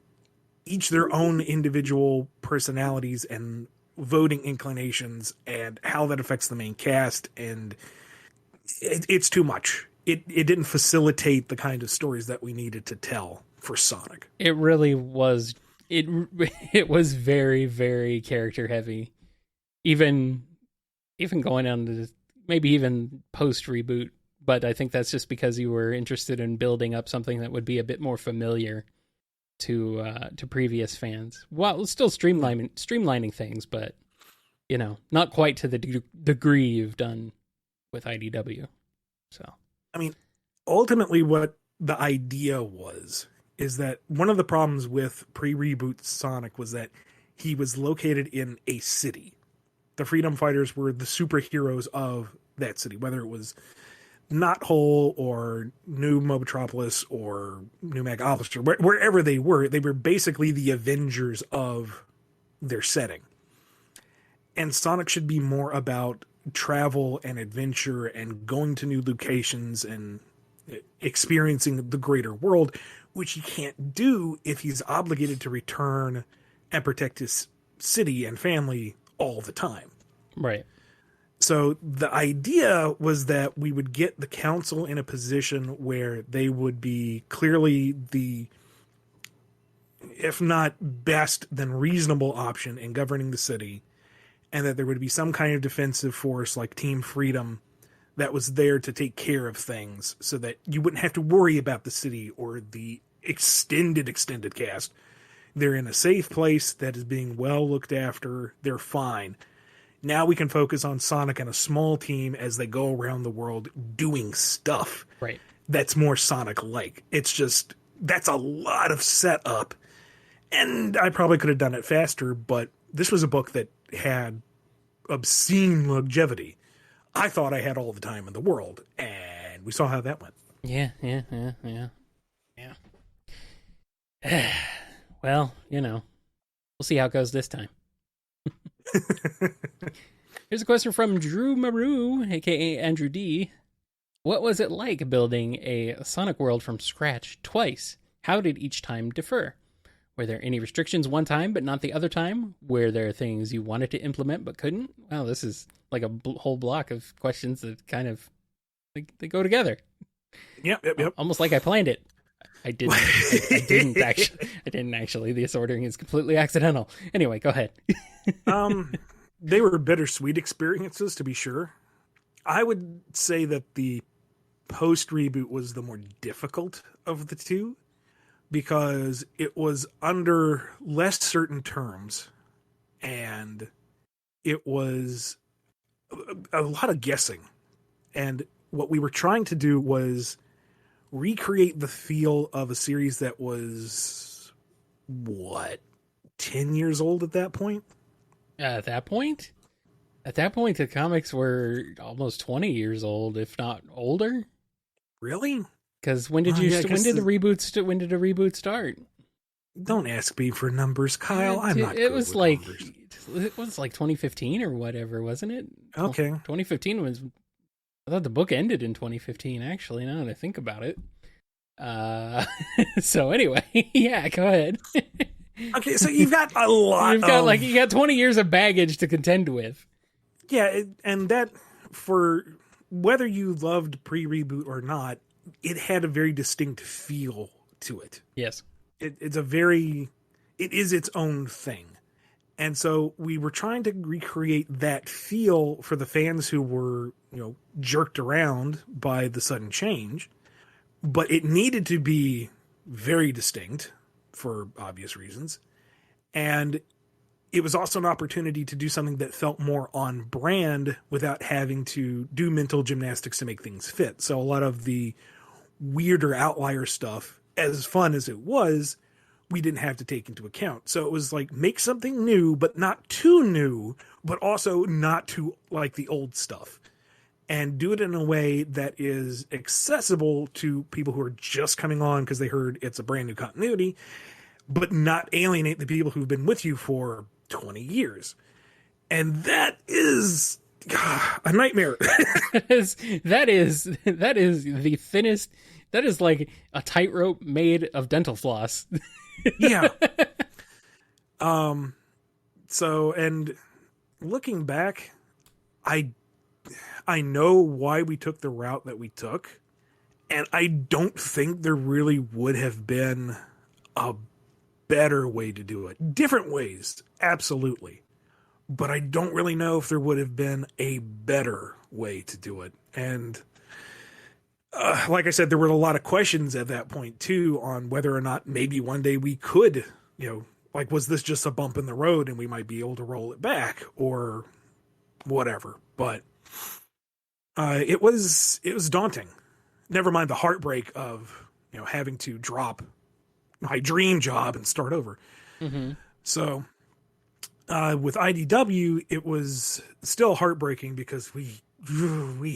each their own individual personalities and voting inclinations and how that affects the main cast, and it's too much. It didn't facilitate the kind of stories that we needed to tell for Sonic. It really was. It was very, very character heavy. Even going on to maybe even post reboot but I think that's just because you were interested in building up something that would be a bit more familiar to previous fans. Well, still streamlining things, but not quite to the degree you've done with IDW. So, I mean, ultimately, what the idea is that one of the problems with pre-reboot Sonic was that he was located in a city. The Freedom Fighters were the superheroes of that city, whether it was Knothole or New Mobotropolis or New Megapolis, or wherever they were basically the Avengers of their setting. And Sonic should be more about travel and adventure and going to new locations and experiencing the greater world, which he can't do if he's obligated to return and protect his city and family all the time. Right. So the idea was that we would get the council in a position where they would be clearly the, if not best, then reasonable option in governing the city, and that there would be some kind of defensive force like Team Freedom that was there to take care of things so that you wouldn't have to worry about the city or the extended cast. They're in a safe place that is being well looked after. They're fine. Now we can focus on Sonic and a small team as they go around the world doing stuff. Right. That's more Sonic-like. It's just, that's a lot of setup. And I probably could have done it faster, but this was a book that had obscene longevity. I thought I had all the time in the world, and we saw how that went. Yeah. Well, we'll see how it goes this time. Here's a question from Drew Maru, aka Andrew D. What was it like building a Sonic world from scratch twice? How did each time differ? Were there any restrictions one time but not the other time? Were there things you wanted to implement but couldn't? Wow, this is like a whole block of questions that kind of they go together. Yep. Almost like I planned it. I didn't. I didn't actually. I didn't actually. This ordering is completely accidental. Anyway, go ahead. They were bittersweet experiences, to be sure. I would say that the Post Reboot was the more difficult of the two because it was under less certain terms and it was a lot of guessing. And what we were trying to do was recreate the feel of a series that was, 10 years old at that point? At that point, the comics were almost 20 years old, if not older. Really? Because when did the reboot start? Don't ask me for numbers, Kyle. I'm not. It was like numbers. It was like 2015 or whatever, wasn't it? Okay. 2015 was. I thought the book ended in 2015. Actually, now that I think about it. So anyway, yeah, go ahead. Okay, so you've got a lot. You got 20 years of baggage to contend with. Yeah, and that, for whether you loved pre-reboot or not, it had a very distinct feel to it. Yes. It is its own thing. And so we were trying to recreate that feel for the fans who were, jerked around by the sudden change. But it needed to be very distinct for obvious reasons. And it was also an opportunity to do something that felt more on brand without having to do mental gymnastics to make things fit. So a lot of the weirder outlier stuff, as fun as it was, we didn't have to take into account. So it was like, make something new, but not too new, but also not too like the old stuff. And do it in a way that is accessible to people who are just coming on because they heard it's a brand new continuity, but not alienate the people who've been with you for 20 years. And that is a nightmare. that is the thinnest. That is like a tightrope made of dental floss. Yeah. So, and looking back, I know why we took the route that we took, and I don't think there really would have been a better way to do it. Different ways, absolutely. But I don't really know if there would have been a better way to do it. And like I said, there were a lot of questions at that point too on whether or not maybe one day we could, like, was this just a bump in the road and we might be able to roll it back or whatever. But it was daunting. Never mind the heartbreak of, having to drop my dream job and start over. Mm-hmm. So with IDW, it was still heartbreaking because we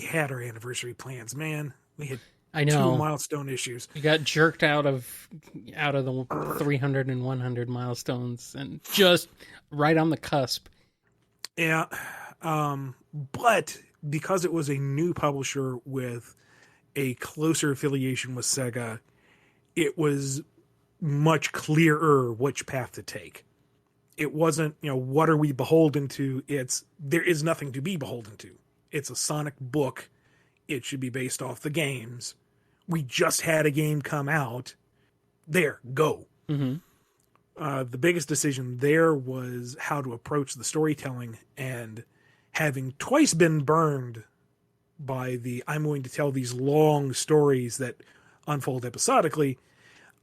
had our anniversary plans, man. We had I know. 2 milestone issues. You got jerked out of the 300 and 100 milestones and just right on the cusp. Yeah. But because it was a new publisher with a closer affiliation with Sega, it was much clearer which path to take. It wasn't, what are we beholden to? There is nothing to be beholden to. It's a Sonic book. It should be based off the games. We just had a game come out. There, go. Mm-hmm. The biggest decision there was how to approach the storytelling, and having twice been burned by the I'm going to tell these long stories that unfold episodically,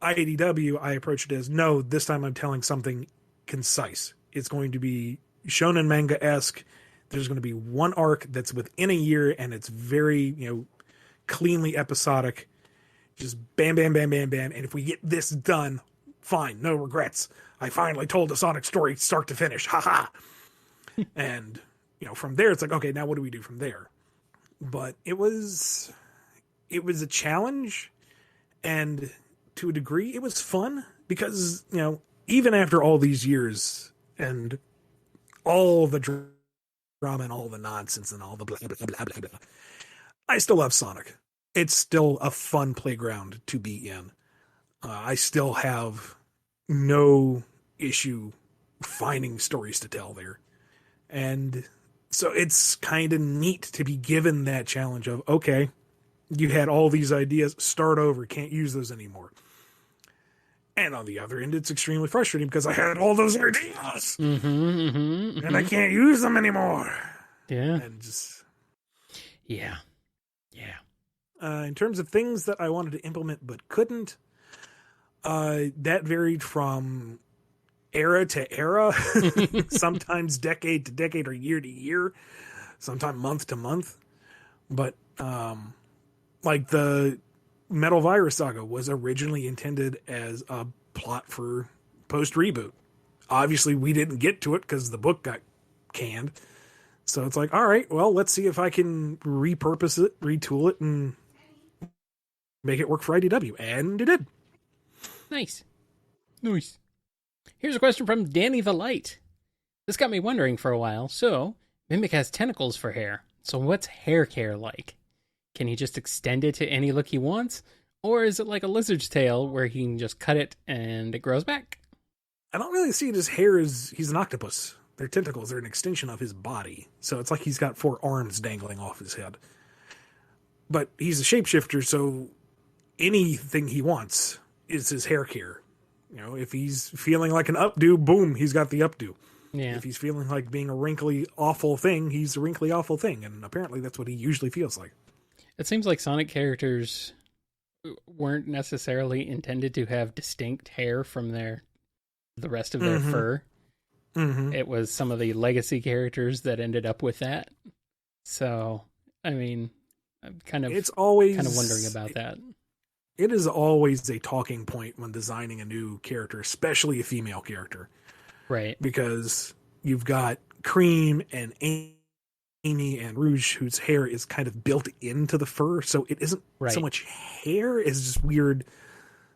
IDW, I approached it as, no, this time I'm telling something concise. It's going to be shonen manga-esque. There's going to be one arc that's within a year, and it's very, cleanly episodic. Just bam, bam, bam, bam, bam. And if we get this done, fine, no regrets. I finally told a Sonic story start to finish. Ha ha. And, from there, it's like, okay, now what do we do from there? But it was a challenge, and to a degree, it was fun because, even after all these years and all the drama and all the nonsense and all the blah, blah, blah, blah, blah, I still love Sonic. It's still a fun playground to be in. I still have no issue finding stories to tell there. And so it's kind of neat to be given that challenge of, okay, you had all these ideas, start over, can't use those anymore. And on the other end, it's extremely frustrating because I had all those ideas and I can't use them anymore. Yeah. And just... Yeah. In terms of things that I wanted to implement but couldn't, that varied from era to era, sometimes decade to decade or year to year, sometimes month to month. But like the Metal Virus Saga was originally intended as a plot for Post Reboot. Obviously, we didn't get to it because the book got canned. So it's like, all right, well, let's see if I can repurpose it, retool it, and make it work for IDW. And it did. Nice. Here's a question from Danny the Light. This got me wondering for a while. So, Mimic has tentacles for hair. So what's hair care like? Can he just extend it to any look he wants? Or is it like a lizard's tail where he can just cut it and it grows back? I don't really see it as hair as he's an octopus. Their tentacles are an extension of his body. So it's like he's got 4 arms dangling off his head. But he's a shapeshifter, so anything he wants is his hair care. If he's feeling like an updo, boom, he's got the updo. Yeah. If he's feeling like being a wrinkly, awful thing, he's a wrinkly, awful thing. And apparently that's what he usually feels like. It seems like Sonic characters weren't necessarily intended to have distinct hair from the rest of their fur. Mm-hmm. It was some of the legacy characters that ended up with that. So, I mean, I'm kind of wondering about that. It is always a talking point when designing a new character, especially a female character. Right. Because you've got Cream and Amy and Rouge, whose hair is kind of built into the fur, so it isn't so much hair, it's just weird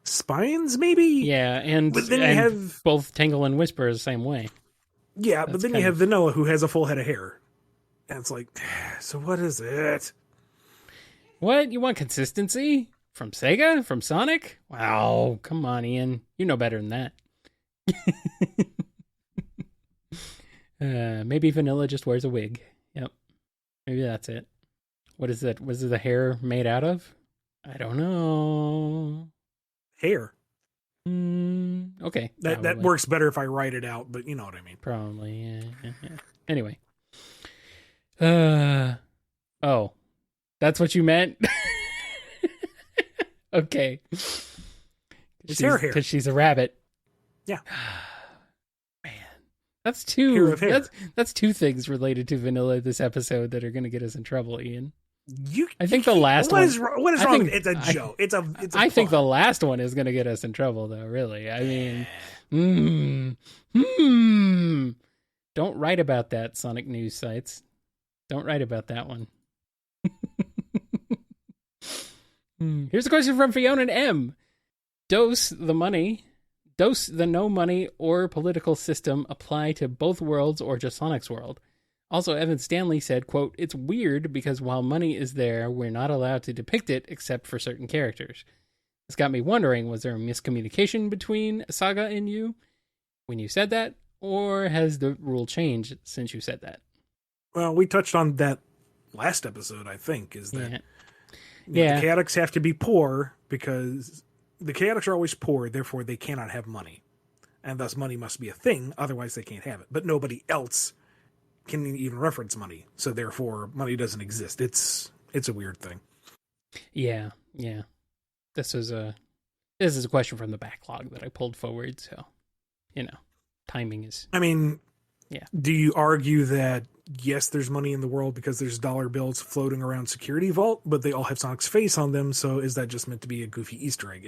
spines, maybe? Yeah, but then you have both Tangle and Whisper the same way. Yeah, but then you have Vanilla, who has a full head of hair. And it's like, so what is it? What? You want consistency? From Sega? From Sonic? Wow, come on, Ian. You know better than that. Maybe Vanilla just wears a wig. Yep. Maybe that's it. What is that? Was it the hair made out of? I don't know. Hair. Okay. That works better if I write it out, but you know what I mean. Probably, yeah. Anyway. Oh. That's what you meant? Okay. It's hair. Because she's a rabbit. Yeah. Man. That's Hair of hair. that's two things related to vanilla this episode that are going to get us in trouble, Ian. I think the last one. What is wrong? Think, it's a joke. It's a I think the last one is going to get us in trouble, though, really. I mean, don't write about that, Sonic News sites. Don't write about that one. Here's a question from Fiona M. Does the no money or political system apply to both worlds or just Sonic's world? Also, Evan Stanley said, quote, "It's weird because while money is there, we're not allowed to depict it except for certain characters. This got me wondering, was there a miscommunication between Saga and you when you said that? Or has the rule changed since you said that?" Well, we touched on that last episode, I think, is that the chaotics have to be poor because the chaotics are always poor, therefore they cannot have money. And thus money must be a thing, otherwise they can't have it. But nobody else can even reference money, so therefore money doesn't exist. It's a weird thing. Yeah. This is a question from the backlog that I pulled forward, so timing is. I mean, yeah. Do you argue that yes, there's money in the world because there's dollar bills floating around Security Vault, but they all have Sonic's face on them? So is that just meant to be a goofy Easter egg?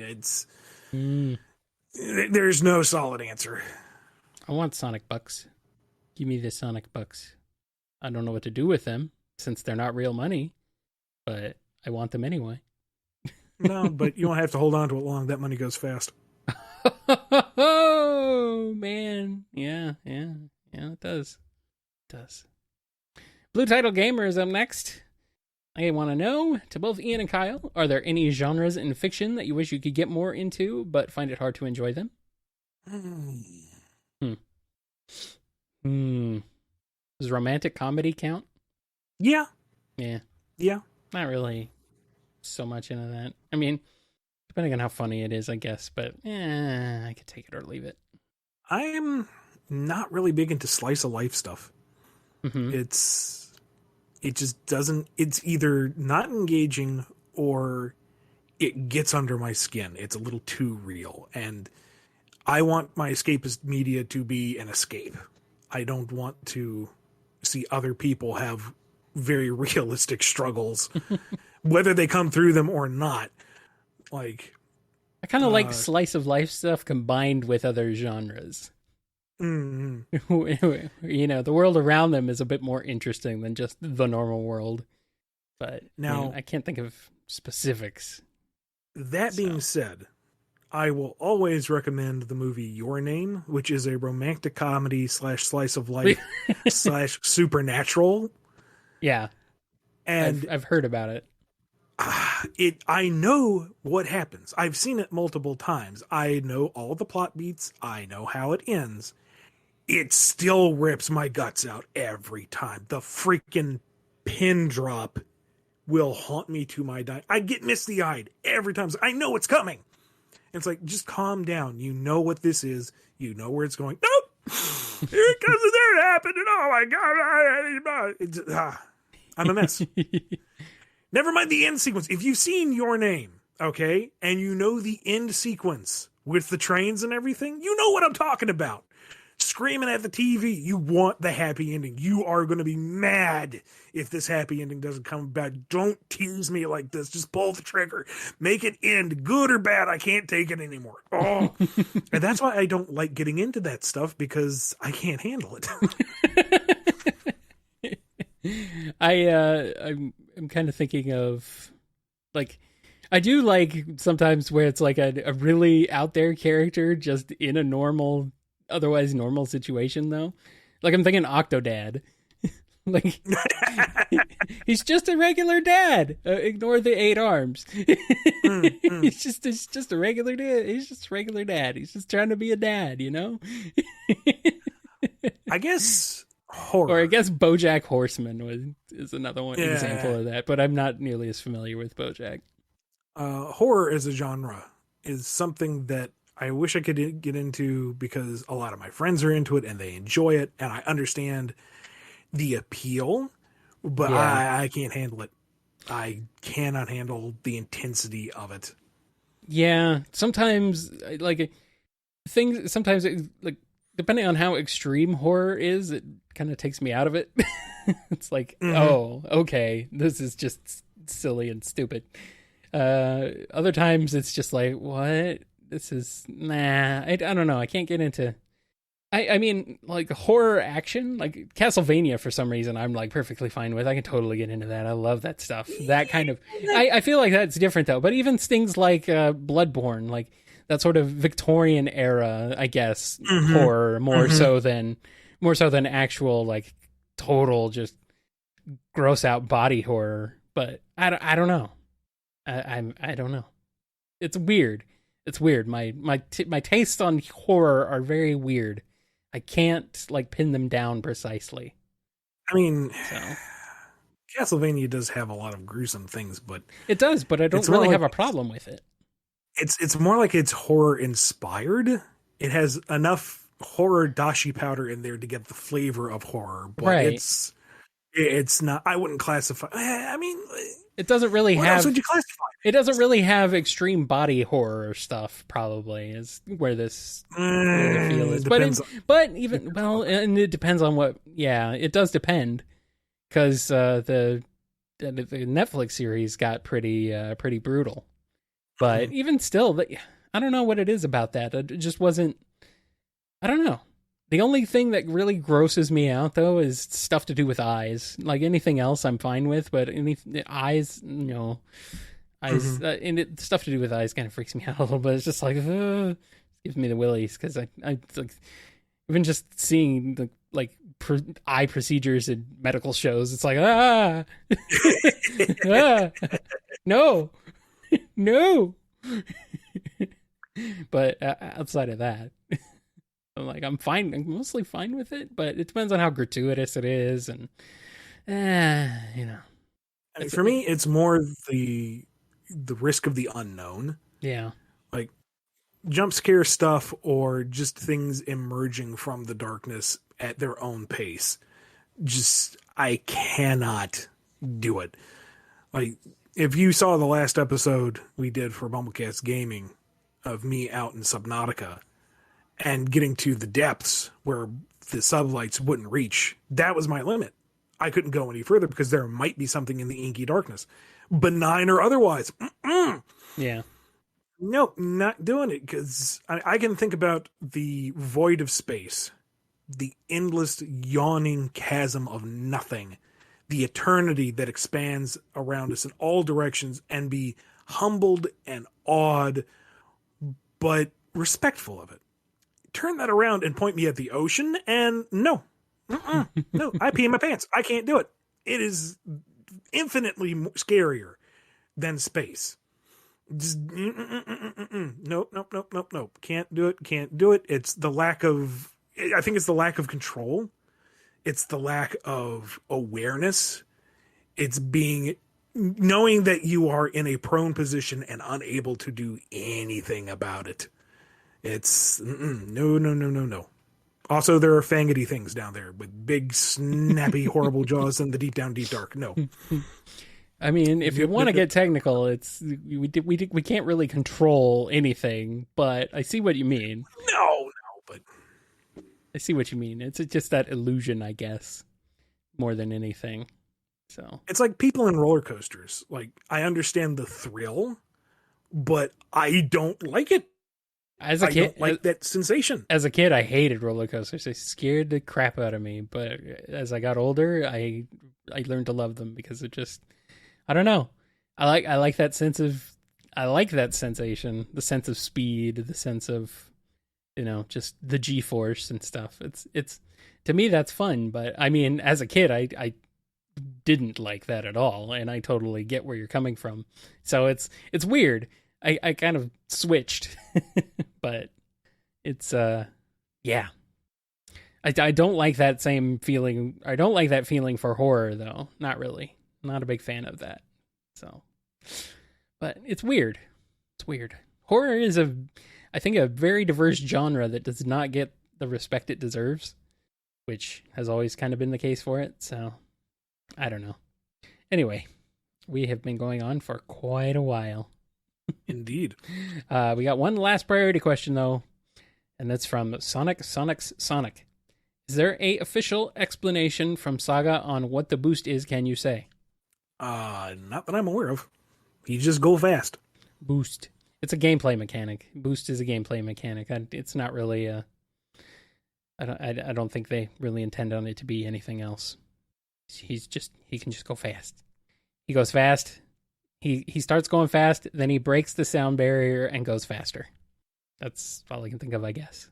There's no solid answer. I want Sonic bucks. Give me the Sonic bucks. I don't know what to do with them since they're not real money, but I want them anyway. No, but you don't have to hold on to it long. That money goes fast. Oh, man. Yeah, it does. Blue Title Gamer is up next. I want to know, to both Ian and Kyle, are there any genres in fiction that you wish you could get more into, but find it hard to enjoy them? Does romantic comedy count? Yeah. Not really so much into that. I mean, depending on how funny it is, I guess, but I could take it or leave it. I am not really big into slice of life stuff. Mm-hmm. It just doesn't, it's either not engaging or it gets under my skin. It's a little too real. And I want my escapist media to be an escape. I don't want to see other people have very realistic struggles, whether they come through them or not. Like, I kind of like slice of life stuff combined with other genres. Mm-hmm. The world around them is a bit more interesting than just the normal world. But now I can't think of specifics. That being said, I will always recommend the movie Your Name, which is a romantic comedy / slice of life / supernatural. Yeah. And I've heard about it. I know what happens. I've seen it multiple times. I know all the plot beats. I know how it ends. It still rips my guts out every time. The freaking pin drop will haunt me to my die. I get misty-eyed every time. I know it's coming. It's like, just calm down. You know what this is. You know where it's going. Nope. Here it comes. There it happened. And oh my God. I'm a mess. Never mind the end sequence. If you've seen Your Name, okay, and you know the end sequence with the trains and everything, you know what I'm talking about. Screaming at the TV, you want the happy ending. You are going to be mad if this happy ending doesn't come about. Don't tease me like this. Just pull the trigger. Make it end, good or bad. I can't take it anymore. Oh, and that's why I don't like getting into that stuff, because I can't handle it. I'm kind of thinking of, like, I do like sometimes where it's like a really out there character just in a otherwise normal situation, though. Like, I'm thinking Octodad. Like, he's just a regular dad. Ignore the 8 arms. He's just a regular dad. He's just a regular dad. He's just trying to be a dad, I guess horror. Or I guess BoJack Horseman is another one example of that, but I'm not nearly as familiar with BoJack. Horror as a genre is something that I wish I could get into, because a lot of my friends are into it and they enjoy it, and I understand the appeal, but I can't handle it. I cannot handle the intensity of it. Yeah, sometimes like things. Sometimes like depending on how extreme horror is, it kind of takes me out of it. It's like, oh, okay, this is just silly and stupid. Other times it's just like, what? This is nah. I don't know. I can't get into. I mean, like horror action, like Castlevania for some reason, I'm like perfectly fine with. I can totally get into that. I love that stuff. That kind of, I feel like that's different though. But even things like Bloodborne, like that sort of Victorian era, I guess, horror more so than actual like total just gross out body horror. But I don't know. I don't know. It's weird. It's weird. My tastes on horror are very weird. I can't like pin them down precisely. I mean, So Castlevania does have a lot of gruesome things, but it does. But I don't really have a problem with it. It's more like it's horror inspired. It has enough horror dashi powder in there to get the flavor of horror, but right. it's not. I wouldn't classify. I mean, it doesn't really what have. else would you classify? It doesn't really have extreme body horror stuff. Probably is where the feel is. But even well, and it depends on what. Yeah, it does depend because the Netflix series got pretty brutal. But even still, I don't know what it is about that. It just wasn't. I don't know. The only thing that really grosses me out, though, is stuff to do with eyes. Like anything else, I'm fine with, but eyes, eyes, and stuff to do with eyes kind of freaks me out a little bit. It's just like, gives me the willies because I like even just seeing the eye procedures in medical shows. It's like no, no. But outside of that. I'm fine. I'm mostly fine with it, but it depends on how gratuitous it is, and For me, it's more the risk of the unknown. Yeah, like jump scare stuff or just things emerging from the darkness at their own pace. Just I cannot do it. Like if you saw the last episode we did for Bumblecast Gaming of me out in Subnautica. And getting to the depths where the sublights wouldn't reach, that was my limit. I couldn't go any further because there might be something in the inky darkness, benign or otherwise. Yeah. Nope, not doing it because I can think about the void of space, the endless yawning chasm of nothing, the eternity that expands around us in all directions and be humbled and awed, but respectful of it. Turn that around and point me at the ocean, and no, I pee in my pants. I can't do it. It is infinitely scarier than space. Just nope. Can't do it. It's the lack of. I think it's the lack of control. It's the lack of awareness. It's knowing that you are in a prone position and unable to do anything about it. It's no. Also, there are fangity things down there with big, snappy, horrible jaws in the deep dark. No. I mean, if you want to get technical, it's we can't really control anything, but I see what you mean. No, but I see what you mean. It's just that illusion, I guess, more than anything. So it's like people in roller coasters. Like I understand the thrill, but I don't like it. As a kid, don't like that sensation. As a kid, I hated roller coasters. They scared the crap out of me. But as I got older, I learned to love them because it just, I don't know. I like that sense of, I like that sensation, the sense of speed, the sense of, just the G-force and stuff. It's to me that's fun. But I mean, as a kid, I didn't like that at all, and I totally get where you're coming from. So it's weird. I kind of switched, but it's, yeah. I don't like that same feeling. I don't like that feeling for horror, though. Not really. Not a big fan of that. So, but it's weird. It's weird. Horror is I think, a very diverse genre that does not get the respect it deserves, which has always kind of been the case for it. So, I don't know. Anyway, we have been going on for quite a while. Indeed. We got one last priority question, though, and that's from Sonic. Is there a official explanation from Saga on what the boost is, can you say? Not that I'm aware of. You just go fast. Boost. It's a gameplay mechanic. Boost is a gameplay mechanic. It's not really a... I don't think they really intend on it to be anything else. He can just go fast. He goes fast. He starts going fast, then he breaks the sound barrier and goes faster. That's all I can think of, I guess.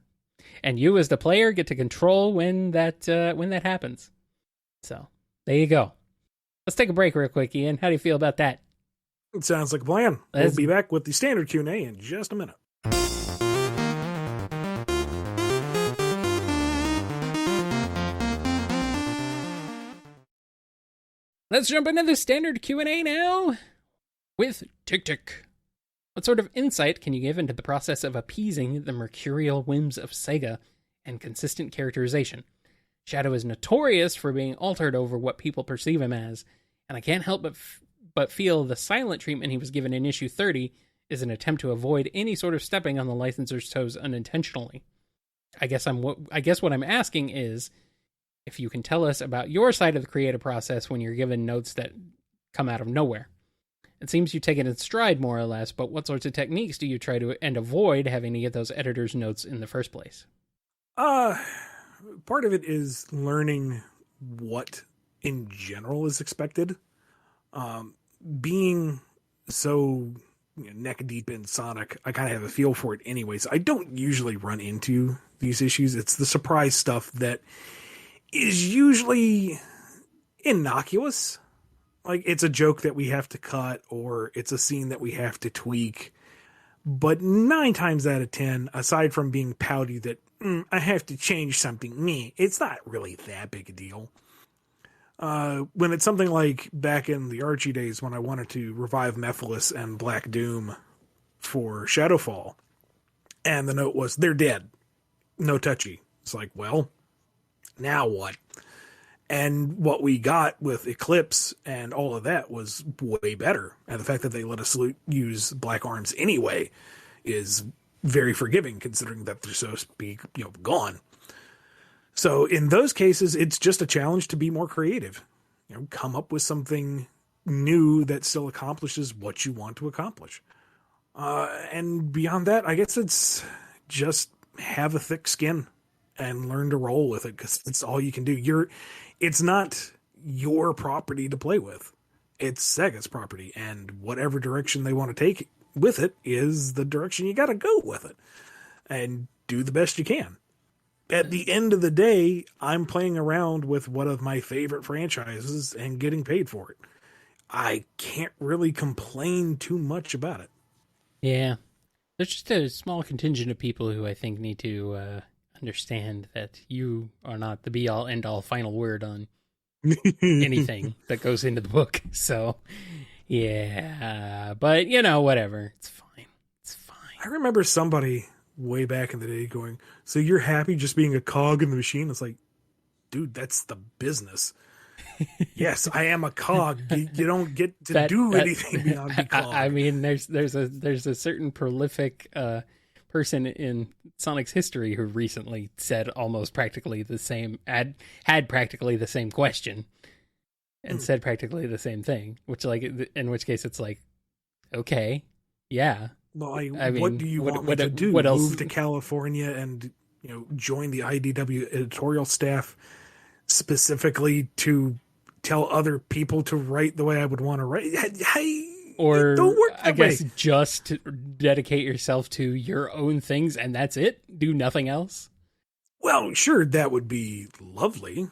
And you, as the player, get to control when that happens. So there you go. Let's take a break real quick, Ian. How do you feel about that? It sounds like a plan. We'll be back with the standard Q&A in just a minute. Let's jump into the standard Q&A now with Tick Tick. What sort of insight can you give into the process of appeasing the mercurial whims of Sega and consistent characterization? Shadow is notorious for being altered over what people perceive him as, and I can't help but feel the silent treatment he was given in issue 30 is an attempt to avoid any sort of stepping on the licensor's toes unintentionally. I guess what I'm asking is if you can tell us about your side of the creative process when you're given notes that come out of nowhere. It seems you take it in stride more or less, but what sorts of techniques do you try to and avoid having to get those editor's notes in the first place? Part of it is learning what in general is expected. Being so neck deep in Sonic, I kind of have a feel for it anyways. I don't usually run into these issues. It's the surprise stuff that is usually innocuous. Like, it's a joke that we have to cut, or it's a scene that we have to tweak. But 9 times out of 10, aside from being pouty that, I have to change something, it's not really that big a deal. When it's something like back in the Archie days when I wanted to revive Mephiles and Black Doom for Shadowfall, and the note was, they're dead. No touchy. It's like, well, now what? And what we got with Eclipse and all of that was way better. And the fact that they let us use Black Arms anyway is very forgiving, considering that they're so to speak, gone. So in those cases, it's just a challenge to be more creative. Come up with something new that still accomplishes what you want to accomplish. And beyond that, I guess it's just have a thick skin and learn to roll with it, because it's all you can do. It's not your property to play with. It's Sega's property, and whatever direction they want to take with it is the direction you got to go with it, and do the best you can. At the end of the day, I'm playing around with one of my favorite franchises and getting paid for it. I can't really complain too much about it. Yeah. There's just a small contingent of people who I think need to understand that you are not the be-all, end-all final word on anything that goes into the book. So, yeah. But, whatever. It's fine. It's fine. I remember somebody way back in the day going, so you're happy just being a cog in the machine? It's like, dude, that's the business. Yes, I am a cog. You don't get to do anything beyond be cog. I mean, there's a certain prolific person in Sonic's history who recently said almost practically the same, had practically the same question and said practically the same thing, which, like, in which case it's like, okay, yeah. Well, I mean, what do you want me to do? What else? Move to California and join the IDW editorial staff specifically to tell other people to write the way I would want to write? Or don't work that I guess way. just dedicate yourself to your own things and that's it? Do nothing else? Well, sure, that would be lovely,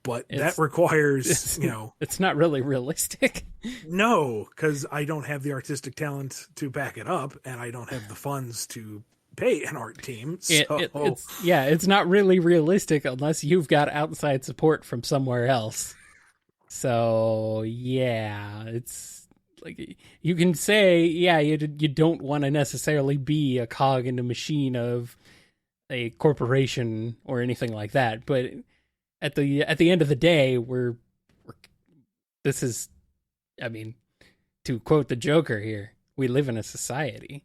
but that requires, It's not really realistic. No, because I don't have the artistic talent to back it up, and I don't have the funds to pay an art team. So. It's not really realistic unless you've got outside support from somewhere else. So, yeah, it's like you can say, yeah, you don't want to necessarily be a cog in the machine of a corporation or anything like that, but at the end of the day, this is, I mean, to quote the Joker here, We live in a society.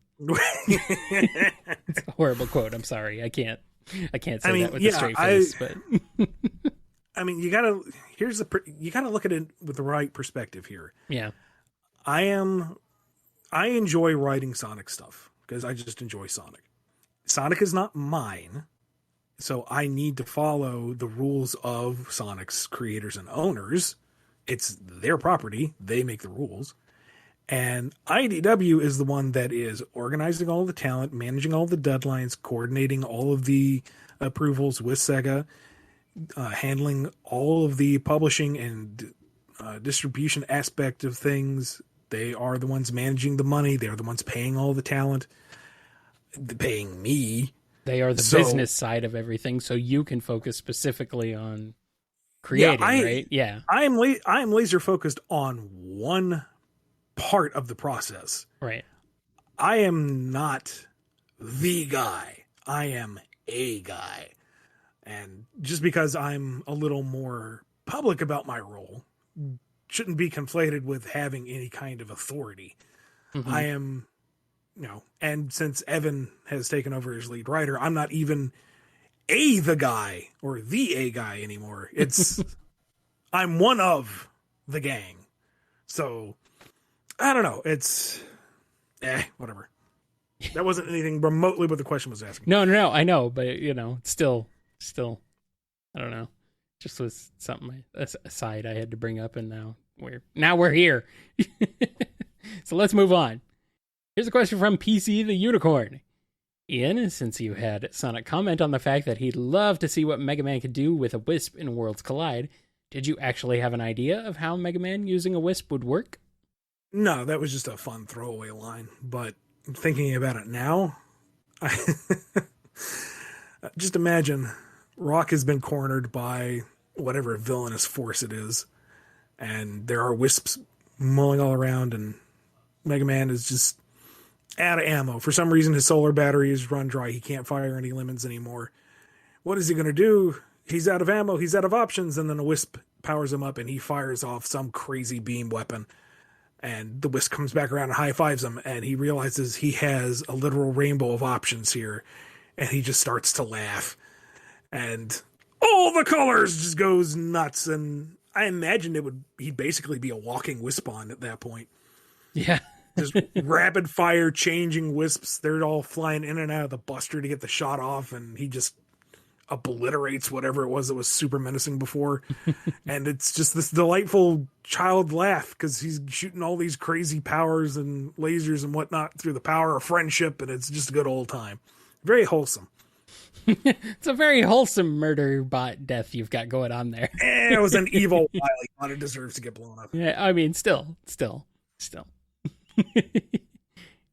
It's a horrible quote. I'm sorry. I can't say that with a straight face. But I mean, you gotta look at it with the right perspective here. Yeah, I enjoy writing Sonic stuff because I just enjoy Sonic. Sonic is not mine, so I need to follow the rules of Sonic's creators and owners. It's their property; they make the rules. And IDW is the one that is organizing all the talent, managing all the deadlines, coordinating all of the approvals with Sega, handling all of the publishing and distribution aspect of things. They are the ones managing the money. They are the ones paying all the talent, paying me. They are the business side of everything, so you can focus specifically on creating, right? Yeah. I am laser focused on one part of the process. Right. I am not the guy. I am a guy. And just because I'm a little more public about my role shouldn't be conflated with having any kind of authority. Mm-hmm. I am, and since Evan has taken over as lead writer, I'm not even the guy or the a guy anymore. It's, I'm one of the gang. So I don't know. It's, whatever. That wasn't anything remotely what the question was asking. No, I know, but still, I don't know. Just was something aside I had to bring up, and now we're here. So let's move on. Here's a question from PC the Unicorn. Ian, since you had Sonic comment on the fact that he'd love to see what Mega Man could do with a Wisp in Worlds Collide, did you actually have an idea of how Mega Man using a Wisp would work? No, that was just a fun throwaway line. But thinking about it now, just imagine Rock has been cornered by whatever villainous force it is, and there are wisps mulling all around, and Mega Man is just out of ammo. For some reason, his solar battery is run dry. He can't fire any lemons anymore. What is he going to do? He's out of ammo. He's out of options, and then a wisp powers him up, and he fires off some crazy beam weapon. And the wisp comes back around and high-fives him, and he realizes he has a literal rainbow of options here, and he just starts to laugh. And all the colors just goes nuts, and I imagine he'd basically be a walking Wispon at that point. Yeah. Just rapid fire changing wisps. They're all flying in and out of the buster to get the shot off, and he just obliterates whatever it was that was super menacing before. And it's just this delightful child laugh because he's shooting all these crazy powers and lasers and whatnot through the power of friendship, and it's just a good old time. Very wholesome. It's a very wholesome murder bot death you've got going on there. It was an evil Wily bot. It deserves to get blown up. Yeah, I mean, still.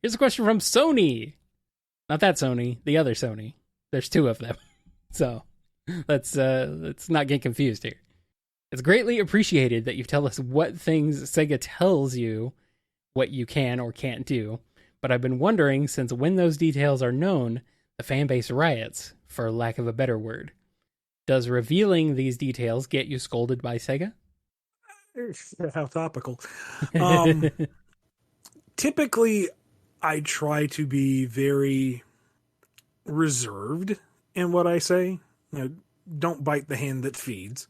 Here's a question from Sony. Not that Sony, the other Sony. There's two of them. So let's not get confused here. It's greatly appreciated that you tell us what things Sega tells you what you can or can't do, but I've been wondering since when those details are known, the fan base riots, for lack of a better word. Does revealing these details get you scolded by Sega? How topical. Typically, I try to be very reserved in what I say. Don't bite the hand that feeds.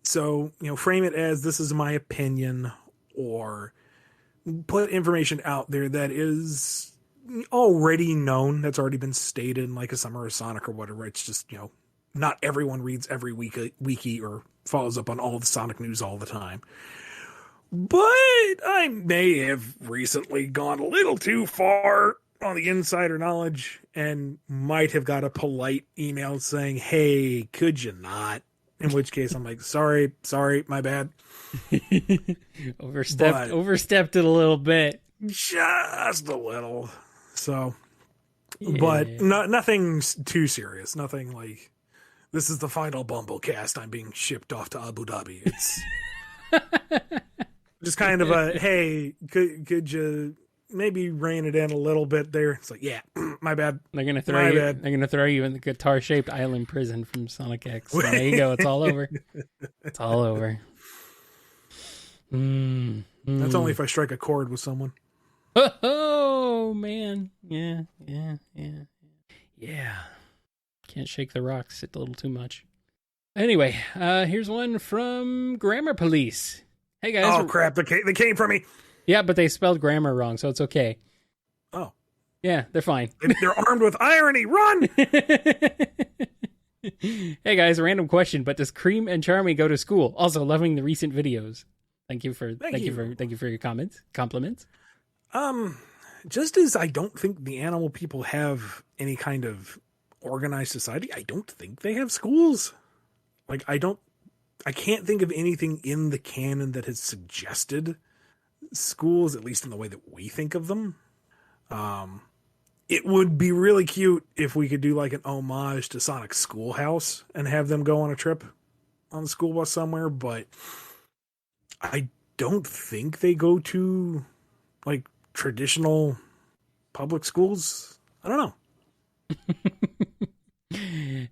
So, frame it as this is my opinion, or put information out there that is already known, that's already been stated, like a Summer of Sonic or whatever. It's just, not everyone reads every wiki or follows up on all the Sonic news all the time. But I may have recently gone a little too far on the insider knowledge and might have got a polite email saying, hey, could you not? In which case I'm like, sorry, my bad. Overstepped it a little bit. Just a little. So, yeah. But nothing too serious. Nothing like, this is the final Bumblecast. I'm being shipped off to Abu Dhabi. It's just kind of a, hey, could you maybe rein it in a little bit there? It's like, yeah, my bad. They're gonna throw you in the guitar-shaped island prison from Sonic X. So there you go. It's all over. It's all over. That's only if I strike a chord with someone. Oh man, yeah. Can't shake the rocks. It's a little too much. Anyway, here's one from Grammar Police. Hey guys. Oh crap! They came for me. Yeah, but they spelled grammar wrong, so it's okay. Oh. Yeah, they're fine. They're armed with irony. Run! Hey guys, a random question, but does Cream and Charmy go to school? Also, loving the recent videos. Thank you for your compliments. Just as I don't think the animal people have any kind of organized society, I don't think they have schools. Like, I can't think of anything in the canon that has suggested schools, at least in the way that we think of them. It would be really cute if we could do like an homage to Sonic's Schoolhouse and have them go on a trip on the school bus somewhere, but I don't think they go to like traditional public schools. I don't know.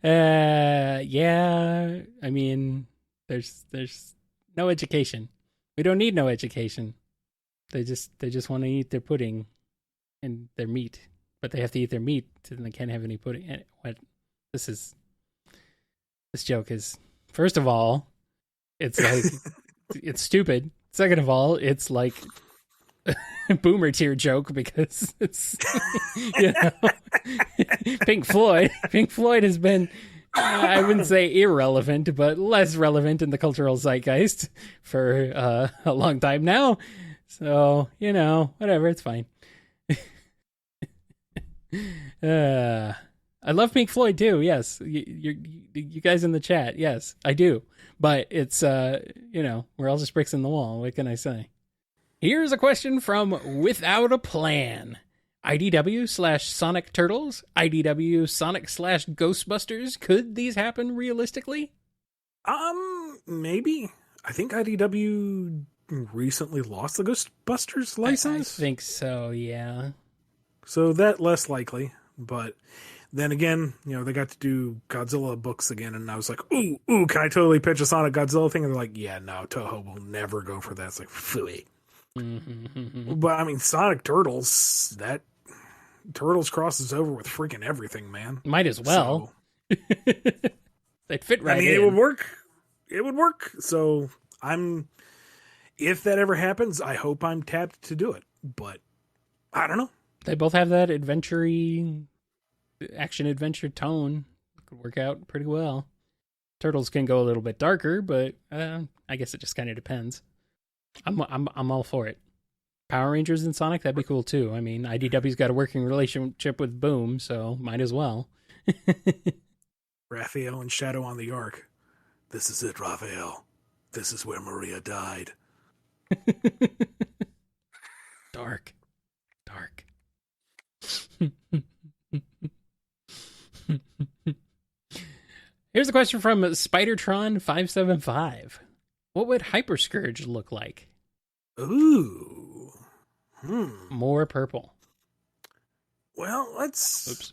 Yeah, I mean, there's no education. We don't need no education. They just want to eat their pudding and their meat, but they have to eat their meat, and they can't have any pudding. What? This joke is, first of all, it's like it's stupid. Second of all, it's like boomer tier joke because it's Pink Floyd has been, I wouldn't say irrelevant, but less relevant in the cultural zeitgeist for a long time now. So, whatever, it's fine. I love Pink Floyd too. Yes, you guys in the chat. Yes, I do. But it's we're all just bricks in the wall. What can I say? Here's a question from Without a Plan. IDW/Sonic Turtles, IDW Sonic/Ghostbusters. Could these happen realistically? Maybe. I think IDW recently lost the Ghostbusters license. I think so, yeah. So that less likely, but then again, they got to do Godzilla books again, and I was like, ooh, can I totally pitch a Sonic Godzilla thing? And they're like, yeah, no, Toho will never go for that. It's like, phooey. But I mean, Sonic Turtles, that Turtles crosses over with freaking everything, man. Might as well. So, they'd fit right in. It would work. It would work. So if that ever happens, I hope I'm tapped to do it. But I don't know. They both have that action-adventure tone. Could work out pretty well. Turtles can go a little bit darker, but I guess it just kind of depends. I'm all for it. Power Rangers and Sonic, that'd be cool too. I mean, IDW's got a working relationship with Boom, so might as well. Raphael and Shadow on the Ark. This is it, Raphael. This is where Maria died. Dark. Here's a question from Spidertron575. What would Hyper Scourge look like? Ooh. More purple. Well, let's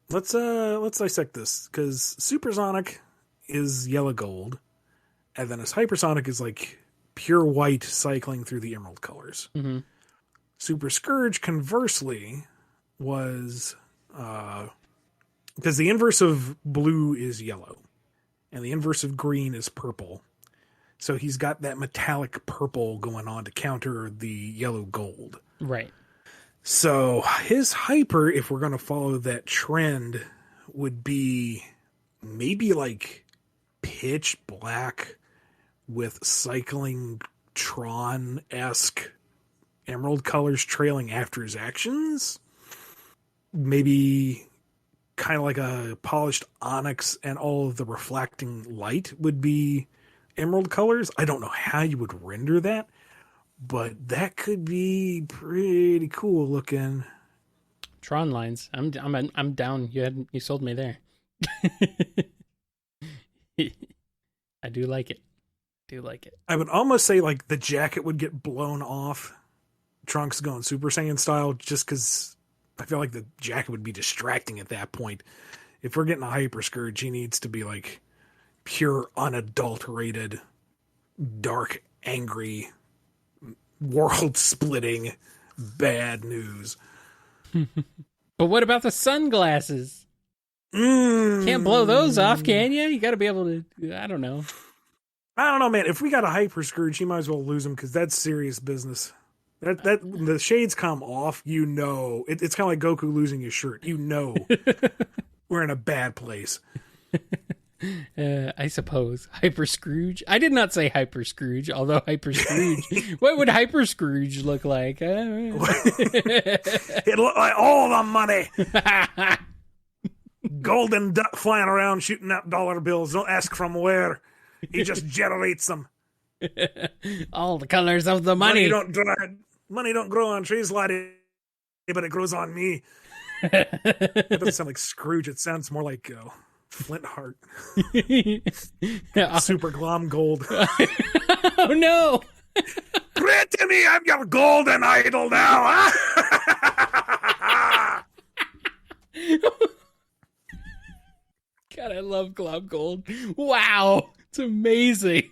dissect this, because Supersonic is yellow gold, and then his Hypersonic is like pure white cycling through the emerald colors. Mm-hmm. Super Scourge, conversely, was because the inverse of blue is yellow, and the inverse of green is purple. So he's got that metallic purple going on to counter the yellow gold. Right. So his hyper, if we're going to follow that trend, would be maybe like pitch black with cycling Tron-esque emerald colors trailing after his actions. Maybe kind of like a polished onyx, and all of the reflecting light would be emerald colors. I don't know how you would render that, but that could be pretty cool looking. Tron lines. I'm down. You sold me there. I do like it. I would almost say like the jacket would get blown off, Trunks going Super Saiyan style, just because I feel like the jacket would be distracting at that point. If we're getting a Hyper Scourge, he needs to be like pure, unadulterated, dark, angry, world-splitting bad news. But what about the sunglasses? Can't blow those off, can you? You got to be able to. I don't know. I don't know, man. If we got a Hyper Scrooge, he might as well lose him because that's serious business. That the shades come off, you know. It's kind of like Goku losing his shirt. You know, we're in a bad place. I suppose Hyper Scrooge. I did not say Hyper Scrooge, although Hyper Scrooge. What would Hyper Scrooge look like? It'd look like all the money. Golden duck flying around shooting out dollar bills. Don't ask from where. He just generates them. All the colors of the money. Money don't grow on trees, laddie, but it grows on me. That doesn't sound like Scrooge. It sounds more like Flynnheart. Super Glomgold. Oh no! Grant to me, I'm your golden idol now. God, I love Glomgold. Wow, it's amazing.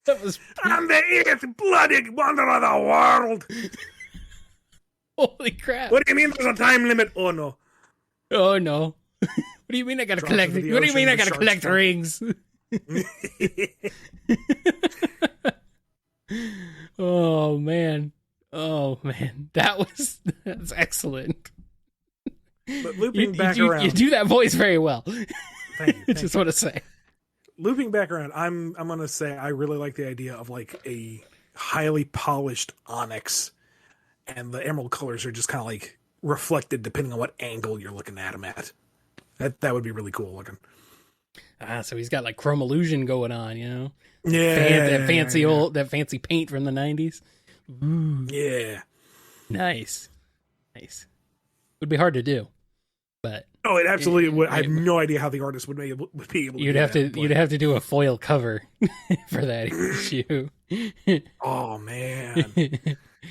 That was. I'm the eighth bloody wonder of the world. Holy crap! What do you mean there's a time limit? Oh no. Oh no. What do you mean I gotta collect? What do you mean I gotta collect rings? Oh man. That's excellent. But looping back around, you do that voice very well. Thank you. Just want to say. Looping back around, I'm gonna say I really like the idea of like a highly polished onyx, and the emerald colors are just kind of like reflected depending on what angle you're looking at them at. That would be really cool looking. So he's got like chrome illusion going on, you know? Yeah, that fancy paint from the 90s. Ooh. Yeah, nice. Would be hard to do, but it absolutely would. I have no idea how the artist would be able to. You'd have to do a foil cover for that issue. Oh man,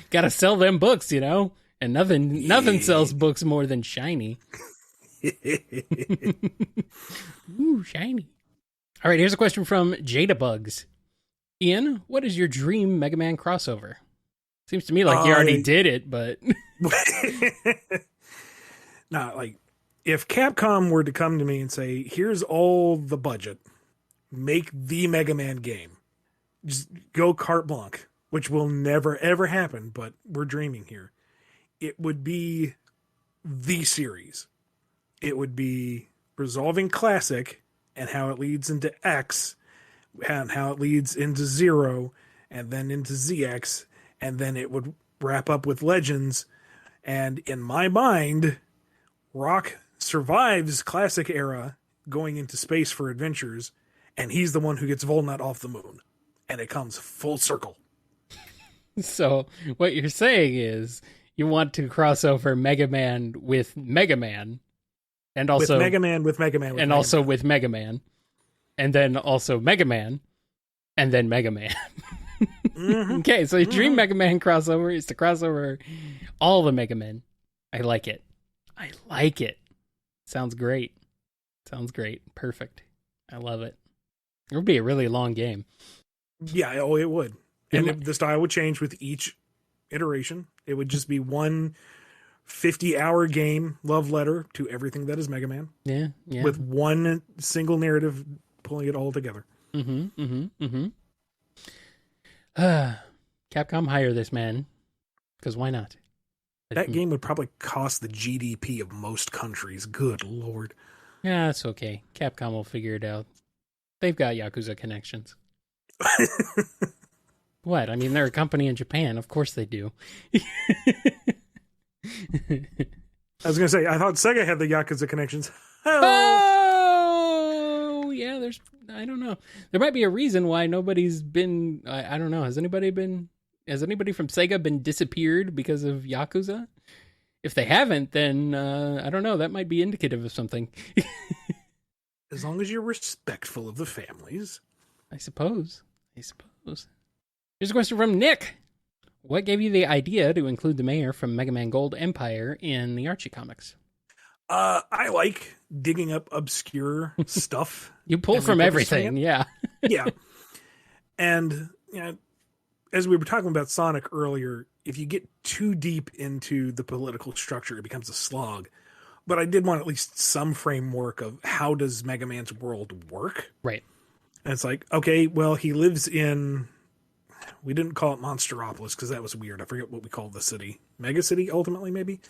gotta sell them books, you know. And nothing sells books more than shiny. Ooh, shiny. All right, here's a question from Jada Bugs. Ian, what is your dream Mega Man crossover? Seems to me like you already did it, but nah, like if Capcom were to come to me and say, "Here's all the budget, make the Mega Man game, just go carte blanche," which will never ever happen, but we're dreaming here. It would be the series. It would be resolving Classic and how it leads into X and how it leads into Zero and then into ZX, and then it would wrap up with Legends. And in my mind, Rock survives Classic era going into space for adventures, and he's the one who gets Volnut off the moon. And it comes full circle. So what you're saying is you want to cross over Mega Man with Mega Man, and also with Mega Man, and also with Mega Man, and then also Mega Man, and then Mega Man. Mm-hmm. Okay, so your dream Mega Man crossover is to cross over all the Mega Men. I like it. Sounds great. Perfect. I love it. It would be a really long game. Yeah, it would. And the style would change with each iteration. It would just be one 50-hour game love letter to everything that is Mega Man. Yeah. With one single narrative pulling it all together. Capcom, hire this man. Because why not? That game would probably cost the GDP of most countries. Good Lord. Yeah, that's okay. Capcom will figure it out. They've got Yakuza connections. What? I mean, they're a company in Japan. Of course they do. I was going to say, I thought Sega had the Yakuza connections. Oh, yeah, I don't know. There might be a reason why nobody's been, I don't know. Has anybody from Sega been disappeared because of Yakuza? If they haven't, then, I don't know. That might be indicative of something. As long as you're respectful of the families. I suppose. Here's a question from Nick. What gave you the idea to include the mayor from Mega Man Gold Empire in the Archie comics? I like digging up obscure stuff. You pull from everything, yeah. Yeah. And, as we were talking about Sonic earlier, if you get too deep into the political structure, it becomes a slog. But I did want at least some framework of how does Mega Man's world work. Right. And it's like, okay, well, he lives in, we didn't call it Monsteropolis because that was weird. I forget what we called the city. Mega City, ultimately, maybe?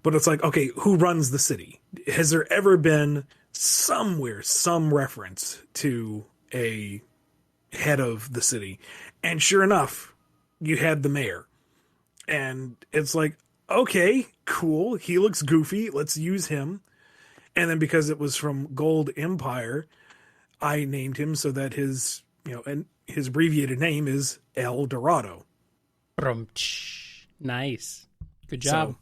But it's like, okay, who runs the city? Has there ever been somewhere some reference to a head of the city? And sure enough, you had the mayor. And it's like, okay, cool. He looks goofy. Let's use him. And then because it was from Gold Empire, I named him so that his, and his abbreviated name is El Dorado. Nice. Good job. So,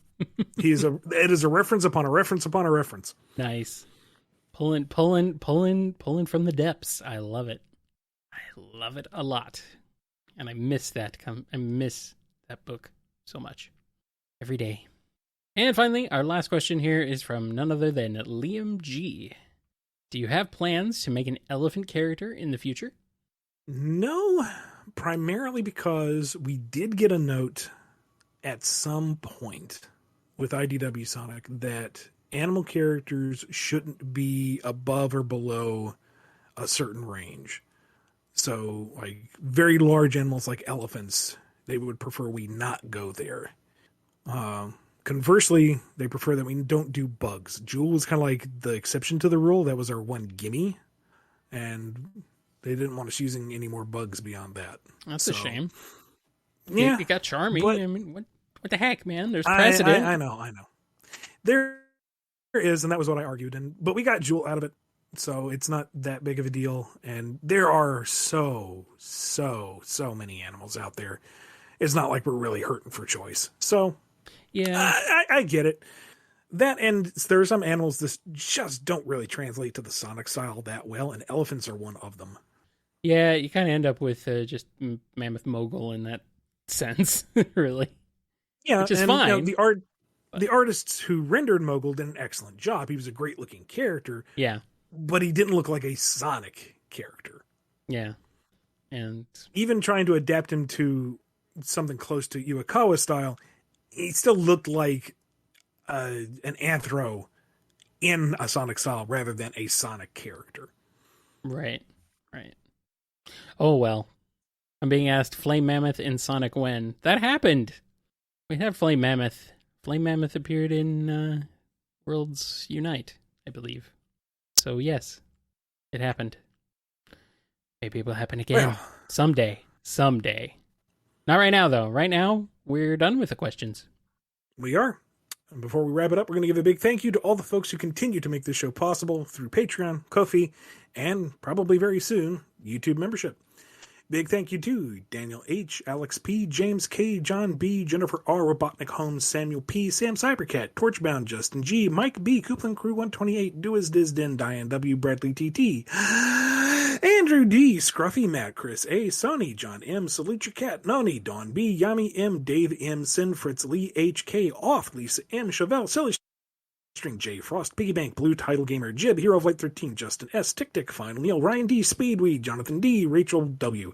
it is a reference upon a reference upon a reference. Nice. Pulling from the depths. I love it. I love it a lot. And I miss that. I miss that book so much. Every day. And finally, our last question here is from none other than Liam G. Do you have plans to make an elephant character in the future? No, primarily because we did get a note at some point with IDW Sonic that animal characters shouldn't be above or below a certain range. So, like, very large animals like elephants, they would prefer we not go there. Conversely, they prefer that we don't do bugs. Jewel was kind of like the exception to the rule. That was our one gimme. And they didn't want us using any more bugs beyond that. That's a shame. Yeah. It got Charmy. I mean, what the heck, man? There's precedent. I know. There is, and that was what I argued. But we got Jewel out of it, so it's not that big of a deal. And there are so many animals out there. It's not like we're really hurting for choice. So, yeah, I get it. That, and there are some animals that just don't really translate to the Sonic style that well, and elephants are one of them. Yeah, you kind of end up with just Mammoth Mogul in that sense, really. Yeah, which is fine. The artists who rendered Mogul did an excellent job. He was a great looking character. Yeah. But he didn't look like a Sonic character. Yeah. And even trying to adapt him to something close to Iwakawa style, he still looked like an anthro in a Sonic style rather than a Sonic character. Right. Oh, well. I'm being asked Flame Mammoth in Sonic when? That happened! We have Flame Mammoth. Flame Mammoth appeared in Worlds Unite, I believe. So, yes, it happened. Maybe it will happen again. Well, someday. Not right now, though. Right now, we're done with the questions. We are. And before we wrap it up, we're going to give a big thank you to all the folks who continue to make this show possible through Patreon, KoFi, and probably very soon, YouTube membership. Big thank you to Daniel H., Alex P., James K., John B., Jennifer R., Robotnik Holmes, Samuel P., Sam Cybercat, Torchbound, Justin G., Mike B., Coupland Crew 128, Doiz Dizdin, Diane W., Bradley TT, Andrew D., Scruffymatt, Chris A., Sony, John M., Salute Your Cat, Noni, Dawn B., Yami M., Dave M., Sin, Fritz Lee, H.K., Off, Lisa M., Chevelle, Silly String J, Frost, Piggy Bank, Blue Title Gamer, Jib, Hero of Light 13, Justin S, Tick Tick, Final Neil, Ryan D, Speedweed, Jonathan D, Rachel W,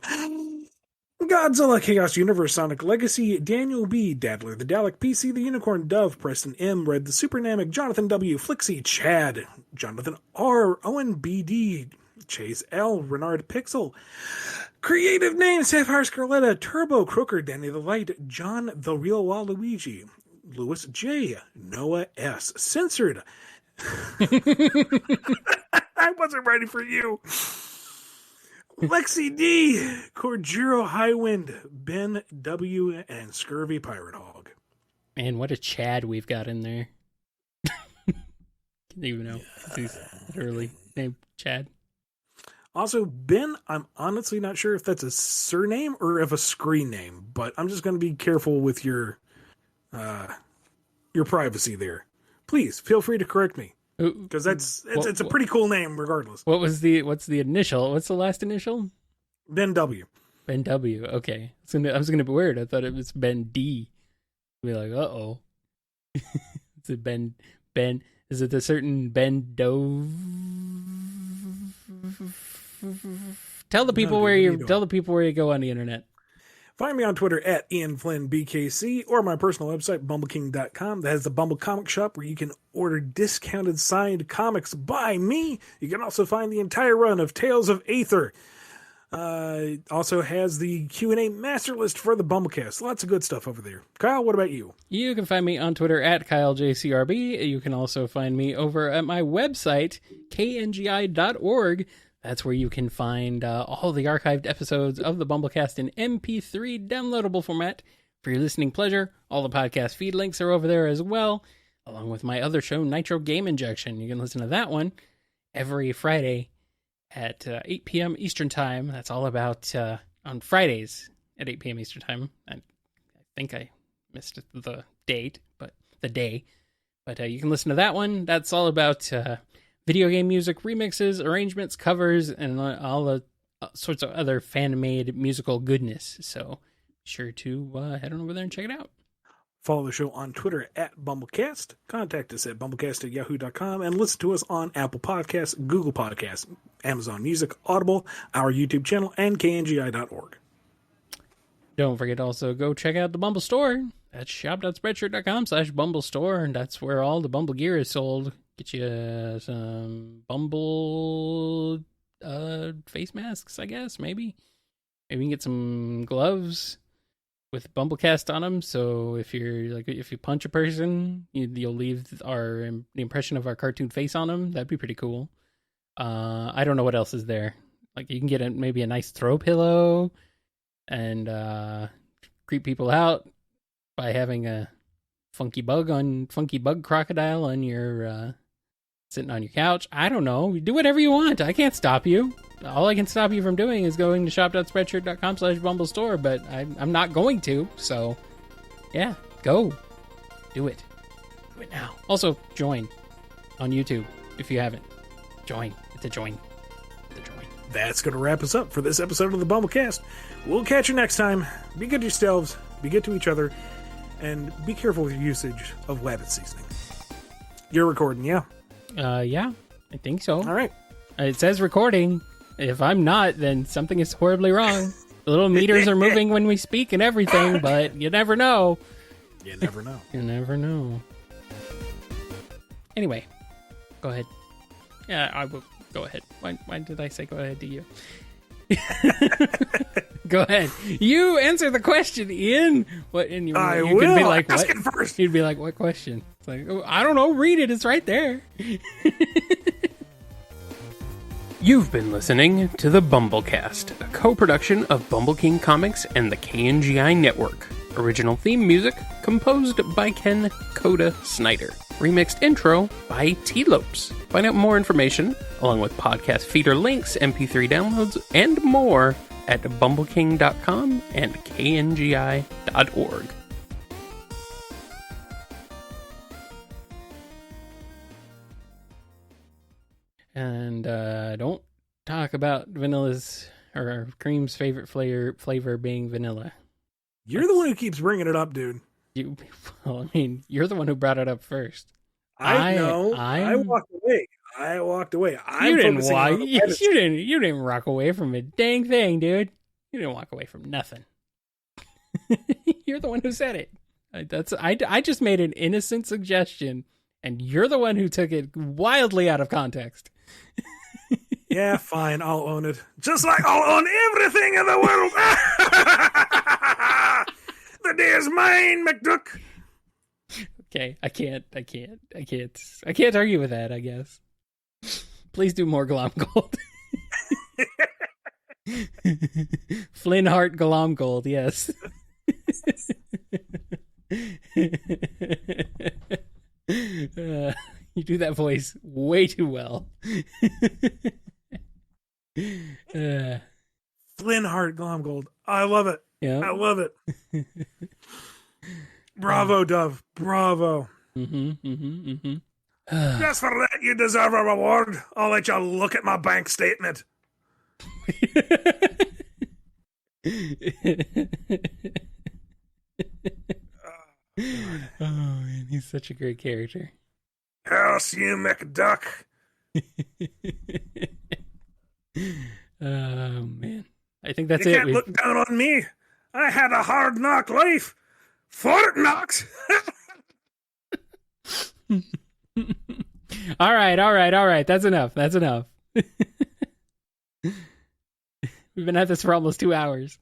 Godzilla, Chaos Universe, Sonic Legacy, Daniel B, Dadler the Dalek, PC the Unicorn, Dove, Preston M, Red the Supernamic, Jonathan W, Flixie, Chad, Jonathan R, Owen BD, Chase L, Renard Pixel, Creative Name, Sapphire Scarletta, Turbo Crooker, Danny the Light, John the Real Waluigi, Lewis J, Noah S, Censored. I wasn't ready for you. Lexi D, Corjiro Highwind, Ben W, and Scurvy Piratehog. Man, what a Chad we've got in there. Can't even know. He's literally named Chad. Also, Ben, I'm honestly not sure if that's a surname or if a screen name, but I'm just going to be careful with your privacy there. Please feel free to correct me, because it's a pretty cool name regardless. What's the initial? What's the last initial? Ben W. Ben W. Okay, I was gonna be weird. I thought it was Ben D. I'd be like, uh-oh. Is it Ben? Is it a certain Ben Dove? Tell the people where you go on the internet. Find me on Twitter at IanFlynnBKC or my personal website, BumbleKing.com. That has the Bumble Comic Shop where you can order discounted signed comics by me. You can also find the entire run of Tales of Aether. Also has the Q&A master list for the Bumblecast. Lots of good stuff over there. Kyle, what about you? You can find me on Twitter at KyleJCRB. You can also find me over at my website, kngi.org. That's where you can find all the archived episodes of the Bumblecast in MP3 downloadable format for your listening pleasure. All the podcast feed links are over there as well, along with my other show, Nitro Game Injection. You can listen to that one every Friday at 8 p.m. Eastern Time. That's all about on Fridays at 8 p.m. Eastern Time. I think I missed the date, but the day. But you can listen to that one. That's all about video game music, remixes, arrangements, covers, and all the sorts of other fan-made musical goodness. So be sure to head on over there and check it out. Follow the show on Twitter at BumbleCast. Contact us at BumbleCast@yahoo.com and listen to us on Apple Podcasts, Google Podcasts, Amazon Music, Audible, our YouTube channel, and kngi.org. Don't forget to also go check out the Bumble store. That's shop.spreadshirt.com/Bumble store, and that's where all the Bumble gear is sold. Get you some Bumble face masks, I guess, maybe. Maybe you can get some gloves with Bumblecast on them, so if you punch a person, you'll leave the impression of our cartoon face on them. That'd be pretty cool. I don't know what else is there. Like, you can get maybe a nice throw pillow and creep people out by having a funky bug crocodile on your sitting on your couch. I don't know. Do whatever you want. I can't stop you. All I can stop you from doing is going to shop.spreadshirt.com/Bumble store, but I'm not going to. So, yeah, go. Do it. Do it now. Also, join on YouTube if you haven't. Join. It's a join. That's going to wrap us up for this episode of the Bumblecast. We'll catch you next time. Be good to yourselves. Be good to each other. And be careful with your usage of Wabbit seasoning. You're recording, yeah? Yeah, I think so. All right. It says recording. If I'm not, then something is horribly wrong. The little meters are moving when we speak and everything, but you never know. You never know. You never know. Anyway, go ahead. Yeah, I will go ahead. Why did I say go ahead to you? Go ahead. You answer the question, Ian. What? And you will. Could be like, ask what? it first. You'd be like, what question? It's like, oh, I don't know. Read it. It's right there. You've been listening to the Bumblecast, a co-production of Bumble King Comics and the KNGI Network. Original theme music composed by Ken Coda Snyder. Remixed intro by T-Lopes. Find out more information, along with podcast feeder links, MP3 downloads, and more at bumbleking.com and kngi.org. And don't talk about Vanilla's or Cream's favorite flavor being vanilla. You're the one who keeps bringing it up, dude. Well, I mean, you're the one who brought it up first. I know. I walked away. You didn't walk away from a dang thing, dude. You didn't walk away from nothing. You're the one who said it. I just made an innocent suggestion, and you're the one who took it wildly out of context. Yeah, fine. I'll own it. Just like I'll own everything in the world. The day is mine, McDuck. Okay, I can't argue with that, I guess. Please do more Glomgold. Flynnheart Glomgold, yes. You do that voice way too well. Flynnheart Glomgold. I love it. Yeah. I love it. Bravo, Dove. Bravo. Just for that, you deserve a reward. I'll let you look at my bank statement. Oh, man, he's such a great character. Curse you, McDuck. Oh, man. I think that's you it. Can't look down on me. I had a hard knock life. Fort Knocks. All right. That's enough. We've been at this for almost 2 hours.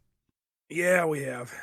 Yeah, we have.